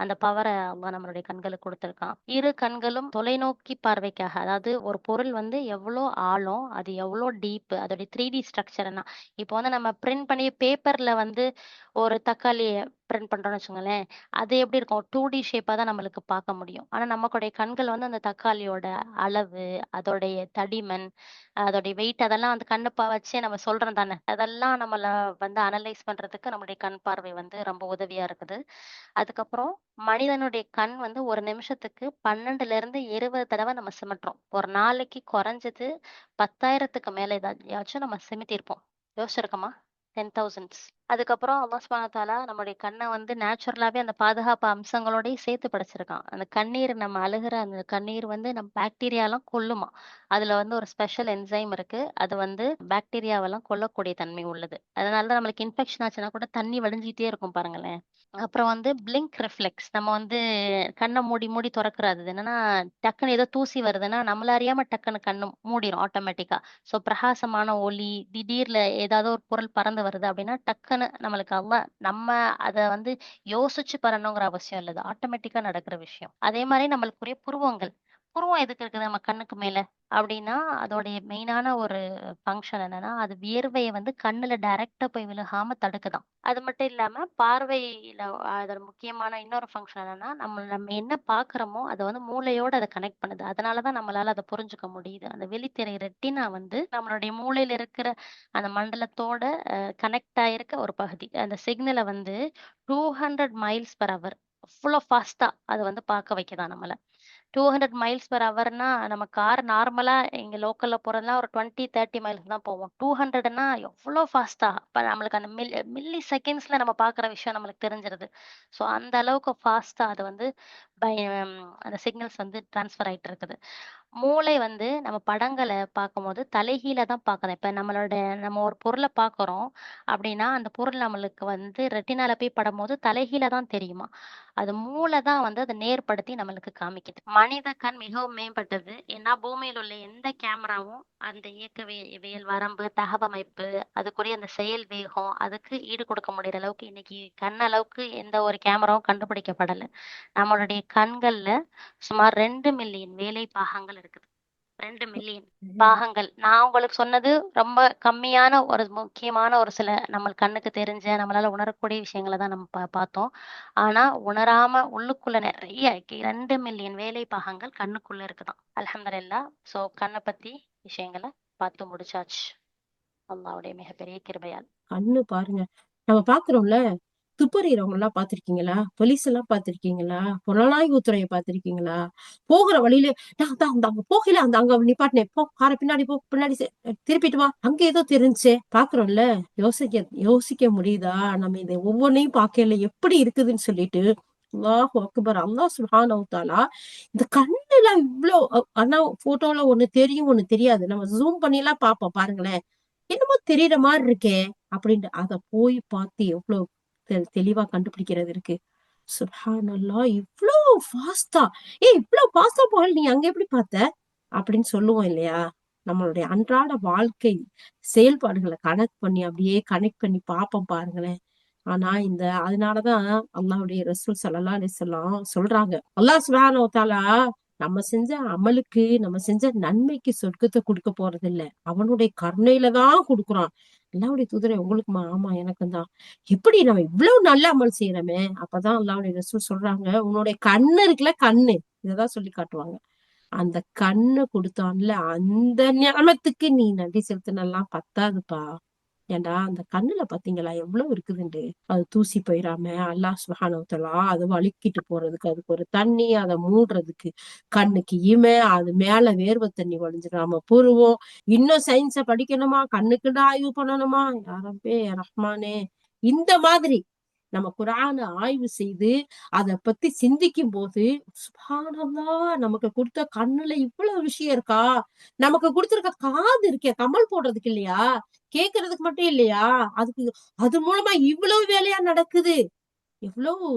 அந்த பவரை அல்லாஹ் நம்மளுடைய கண்களுக்கு கொடுத்துருக்கான். இரு கண்களும் தொலைநோக்கி பார்வைக்காக, அதாவது ஒரு பொருள் வந்து எவ்வளோ ஆழம், அது எவ்வளோ டீப், அதோடைய 3D ஸ்ட்ரக்சர் என்ன. இப்போ வந்து நம்ம பிரிண்ட் பண்ணி பேப்பர்ல வந்து ஒரு தக்காளியை பிரிண்ட் பண்றோம்னு வச்சுங்களேன், அது எப்படி இருக்கும், 2D ஷேப்பா தான் நம்மளுக்கு பார்க்க முடியும். ஆனா நமக்குடைய கண்கள் வந்து அந்த தக்காளியோட அளவு, அதோடைய தடிமன், அதோடைய வெயிட், அதெல்லாம் அந்த கண்ணை வச்சே நம்ம சொல்றோம் தானே. அதெல்லாம் நம்மள வந்து அனலைஸ் பண்றதுக்கு நம்மளுடைய கண் பார்வை வந்து ரொம்ப உதவியா இருக்குது. அதுக்கப்புறம் மனிதனுடைய கண் வந்து ஒரு நிமிஷத்துக்கு 12ல இருந்து 20 தடவை நம்ம சிமிட்டுறோம். ஒரு நாளைக்கு குறைஞ்சது 10,000க்கு மேல ஏதாச்சும் நம்ம சிமிட்டிருப்போம். யோசிச்சிருக்கோமா? 10,000s. அதுக்கப்புறம் அல்லாஹ் சுப்ஹானஹு வ தஆலா நம்முடைய கண்ணை வந்து நேச்சுரலாவே அந்த பாதுகாப்பு அம்சங்களோடய சேர்த்து படைச்சிருக்கான். அந்த கண்ணீர், நம்ம அழுகிற அந்த கண்ணீர் வந்து நம்ம பாக்டீரியாலாம் கொல்லுமா. அதுல வந்து ஒரு ஸ்பெஷல் என்சைம் இருக்கு. அது வந்து பாக்டீரியாவெல்லாம் கொல்லக்கூடிய தன்மை உள்ளது. அதனாலதான் நம்மளுக்கு இன்ஃபெக்ஷன் ஆச்சுன்னா கூட தண்ணி வடிஞ்சிட்டே இருக்கும் பாருங்களேன். அப்புறம் வந்து பிளிங்க் ரிஃப்ளெக்ஸ். நம்ம வந்து கண்ணை மூடி மூடி திறக்கிறது. அது என்னன்னா டக்குன்னு ஏதோ தூசி வருதுன்னா நம்மள அறியாம டக்குன்னு கண்ணு மூடிரும் ஆட்டோமேட்டிக்கா. ஸோ பிரகாசமான ஒளி, திடீர்ல ஏதாவது ஒரு பொருள் பறந்து வருது அப்படின்னா டக்குன்னு டக்குன்னு நம்மளுக்கு நம்ம அத வந்து யோசிச்சு பண்ணணுங்கிற அவசியம் இல்ல. அது ஆட்டோமேட்டிக்கா நடக்கிற விஷயம். அதே மாரி நம்மளுக்குரிய புருவங்கள். புருவம் எதுக்கு இருக்குது நம்ம கண்ணுக்கு மேல? அப்டின்னா, அதோடைய மெயினான ஒரு ஃபங்ஷன் என்னன்னா, அது வியர்வைய வந்து கண்ணுல டைரக்ட்டா போய் விழுகாம தடுக்குதாம். அது மட்டும் இல்லாம பார்வையில அதோட முக்கியமான இன்னொரு ஃபங்ஷன் என்னன்னா, நம்ம என்ன பார்க்குறோமோ, அத வந்து மூளையோட அத கனெக்ட் பண்ணுது. அதனால தான் நம்மளால அத புரிஞ்சுக்க முடியுது. அந்த விழித்திரை ரெட்டினா வந்து நம்மளுடைய மூளையில இருக்கிற அந்த மண்டலத்தோட கனெக்ட் ஆயிருக்க ஒரு பகுதி. அந்த சிக்னல வந்து 200 மைல்ஸ் பெர் ஹவர் அவ்ளோ ஃபாஸ்ட்டா அது வந்து பார்க்க வைக்குதாம் நம்மள. 200 மைல்ஸ் பெர் ஹவர்னா நம்ம கார் நார்மலா இங்க லோக்கல்ல போறதுலாம் ஒரு 20, 30 மைல்ஸ் தான் போவோம். 200ன்னா எவ்ளோ ஃபாஸ்ட்டா! அப்ப நம்மளுக்கு அந்த மில்லி செகண்ட்ஸ்ல நம்ம பார்க்குற விஷயம் நம்மளுக்கு தெரிஞ்சிருது. ஸோ அந்த அளவுக்கு ஃபாஸ்ட்டா அது வந்து பை அந்த சிக்னல்ஸ் வந்து ட்ரான்ஸ்ஃபர் ஆயிட்டு இருக்குது. மூளை வந்து நம்ம படங்கள பார்க்கும்போது தலைகீழா தான் பார்க்கணும். இப்ப நம்ம ஒரு பொருள பார்க்குறோம் அப்டின்னா, அந்த பொருள் நம்மளுக்கு வந்து ரெட்டினால போய் படும்போது தலைகீழா தான் தெரியுமாம். அது மூளை தான் வந்து அத நேர்படுத்தி நம்மளுக்கு காமிக்குது. மனித கண் மிகவும் மேம்பட்டது. ஏன்னா, பூமியில் உள்ள எந்த கேமராவும் அந்த இயக்கவியல் வரம்பு, தகவமைப்பு, அதுக்குரிய அந்த செயல் வேகம், அதுக்கு ஈடு கொடுக்க முடியிற அளவுக்கு இன்னைக்கு கண் அளவுக்கு எந்த ஒரு கேமராவும் கண்டுபிடிக்கப்படல. நம்மளுடைய கண்கள்ல சுமார் 2 மில்லியன் வேலை பாகங்கள் இருக்குது. 2 மில்லியன் பாகங்கள். நான் உங்களுக்கு சொன்னது ரொம்ப கம்மியான ஒரு முக்கியமான ஒரு சில நம்ம கண்ணுக்கு தெரிஞ்ச, நம்மளால உணரக்கூடிய விஷயங்கள தான் நம்ம பார்த்தோம். ஆனா, உணராம உள்ளுக்குள்ள நெறைய 2 மில்லியன் வேலை பாகங்கள் கண்ணுக்குள்ள இருக்குதாம். அல்ஹம்துலில்லாஹ். ஸோ கண்ண பத்தி விஷயங்கள பார்த்து முடிச்சாச்சு. அல்லாஹ்வுடைய மிகப்பெரிய கிருபையால். கண்ணு பாருங்க. நம்ம பாக்குறோம்ல, துப்பறிறவங்க எல்லாம் பாத்திருக்கீங்களா? போலீஸ் எல்லாம் பாத்திருக்கீங்களா? புலனாய்வுத்துறைய பாத்திருக்கீங்களா? போகிற வழியில அந்த அங்க போகையில அங்க நிப்பாட்டினேன். போ கார பின்னாடி போ, பின்னாடி திருப்பிட்டு வா. அங்க ஏதோ தெரிஞ்சே பாக்குறோம்ல. யோசிக்க முடியுதா? நம்ம இதை ஒவ்வொன்னையும் பாக்கையில எப்படி இருக்குதுன்னு சொல்லிட்டு. அல்லாஹு அக்பர். அல்லாஹ் சுப்ஹானஹு தஆலா இந்த கண்ணுல இவ்ளோ ஆனா போட்டோல ஒண்ணு தெரியும், ஒண்ணு தெரியாது. நம்ம ஜூம் பண்ணி எல்லாம் பாப்போம் பாருங்களேன். என்னமோ தெரியற மாதிரி இருக்கே அப்படின்ட்டு அத போய் பார்த்து எவ்வளவு தெளிவா கண்டுபிடிக்கிறது இருக்கு. சுப்ஹானல்லாஹ், இவ்ளோ ஃபாஸ்டா இவ்ளோ ஃபாஸ்டா போகல, நீ அங்க எப்படி பார்த்த அப்படின்னு சொல்லுவோம் இல்லையா? நம்மளுடைய அன்றாட வாழ்க்கை செயல்பாடுகளை கனெக்ட் பண்ணி பார்ப்போம் பாருங்களேன். ஆனா அதனாலதான் அல்லாஹ்வுடைய ரசூல் ஸல்லல்லாஹு அலைஹி வஸல்லம் சொல்றாங்க, அல்லாஹ் சுப்ஹானஹு வ தஆலா நம்ம செஞ்ச அமலுக்கு, நம்ம செஞ்ச நன்மைக்கு சொர்க்கத்தை கொடுக்க போறது இல்ல, அவனுடைய கருணையில தான் கொடுக்குறான். அல்லாஹ்வுடைய தூதரே உங்களுக்குமா? ஆமா எனக்கும் தான். எப்படி நம்ம இவ்வளவு நல்ல அமல் செய்யறோமே? அப்பதான் அல்லாஹ்வுடைய ரசூல் சொல்றாங்க, உன்னுடைய கண்ணு இருக்குல்ல, கண்ணு இததான் சொல்லி காட்டுவாங்க. அந்த கண்ணு கொடுத்தான்ல, அந்த ஞானத்துக்கு நீ நன்றி செலுத்தினெல்லாம் பத்தாதுப்பா. ஏன்டா அந்த கண்ணுல பாத்தீங்களா எவ்வளவு இருக்குதுண்டு. அது தூசி போயிராம அல்லாஹ் சுப்ஹானஹு வ தஆலா அது வழுக்கிட்டு போறதுக்கு, அதுக்கு ஒரு தண்ணி, அதை மூடுறதுக்கு கண்ணுக்கு அது மேல வேர்வை தண்ணி வழிஞ்சிடாம புருவோம். இன்னும் சயின்ஸ படிக்கணுமா? கண்ணுக்குன்னு ஆய்வு பண்ணணுமா? யா ரப்பே ரஹ்மானே. இந்த மாதிரி நம்ம குர்ஆன ஆய்வு செய்து அத பத்தி சிந்திக்கும் போது சுப்ஹானல்லாஹ், நமக்கு கொடுத்த கண்ணுல இவ்வளவு விஷயம் இருக்கா? நமக்கு கொடுத்திருக்க காது இருக்கே, கமல் போடுறதுக்கு இல்லையா? கேக்குறதுக்கு மட்டும் இல்லையா? அது மூலமா இவ்வளவு வேலையா நடக்குது. எவ்வளவு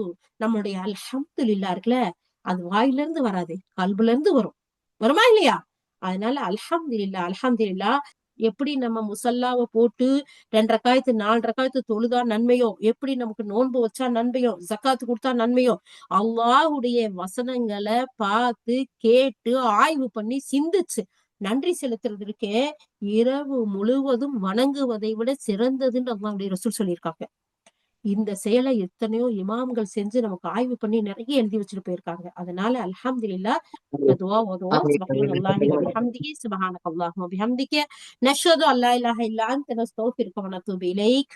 நம்மளுடைய அல்ஹம்துலில்லாஹ் இருக்குல்ல, அது வாயில இருந்து வராது, கல்புல இருந்து வரும். வருமா இல்லையா? அதனால அல்ஹம்துலில்லாஹ் அல்ஹம்துலில்லாஹ். எப்படி நம்ம முசல்லாவ போட்டு 2 ரக்காயத்து 4 ரக்காயத்து தொழுதா நன்மையோ, எப்படி நமக்கு நோன்பு வச்சா நன்மையோ, ஜக்காத்து கொடுத்தா நன்மையோ, அல்லாஹ்வுடைய வசனங்களை பார்த்து கேட்டு ஆய்வு பண்ணி சிந்திச்சு நன்றி செலுத்துறது இருக்கே, இரவு முழுவதும் வணங்குவதை விட சிறந்ததுன்னு அல்லாஹ்வுடைய ரசூல் சொல்லியிருக்காங்க. இந்த செயலை எத்தனையோ இமாம்கள் செஞ்சு நமக்கு ஆய்வு பண்ணி நிறைய எழுதி வச்சுட்டு போயிருக்காங்க. அதனால அல்ஹம்துலில்லாஹ். துஆ ஓதுவோம். சுப்ஹானல்லாஹி வ பிஹம்திஹி, சுப்ஹானக்கல்லாஹும்ம வ பிஹம்திக, நஷ்ஹது அல்லா இலாஹ இல்லா அன்த, நஸ்தக்ஃபிருக வ நத்தூபு இலைக்.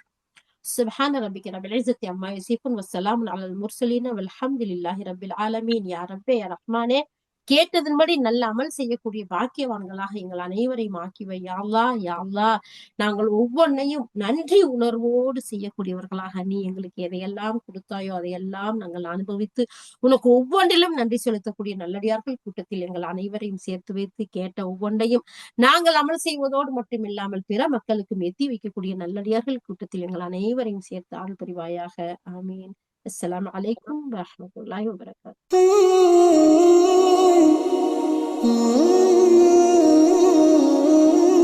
சுப்ஹான ரப்பிக ரப்பில் இஸ்ஸத்தி அம்மா யசிஃபூன் வ ஸலாமுன் அலல் முர்ஸலீன் வல்ஹம்துலில்லாஹி ரப்பில் ஆலமீன். யா ரப்பே யா ரஹ்மானே, கேட்டதன்படி நல்ல அமல் செய்யக்கூடிய பாக்கியவான்களாக எங்கள் அனைவரையும் ஆக்கிவை யா அல்லாஹ். யா அல்லாஹ், நாங்கள் ஒவ்வொன்னையும் நன்றி உணர்வோடு செய்யக்கூடியவர்களாக நீ எங்களுக்கு எதையெல்லாம் கொடுத்தாயோ அதையெல்லாம் நாங்கள் அனுபவித்து உனக்கு ஒவ்வொன்றிலும் நன்றி செலுத்தக்கூடிய நல்லடியார்கள் கூட்டத்தில் எங்கள் அனைவரையும் சேர்த்து வைத்து கேட்ட ஒவ்வொன்றையும் நாங்கள் அமல் செய்வதோடு மட்டும் இல்லாமல் பிற மக்களுக்கும் எத்தி வைக்கக்கூடிய நல்லடியார்கள் கூட்டத்தில் எங்கள் அனைவரையும் சேர்த்து ஆள் புரிவாயாக. ஆமீன். அஸ்ஸலாமு அலைக்கும் வரஹ்மத்துல்லாஹி வபரகாத்துஹு.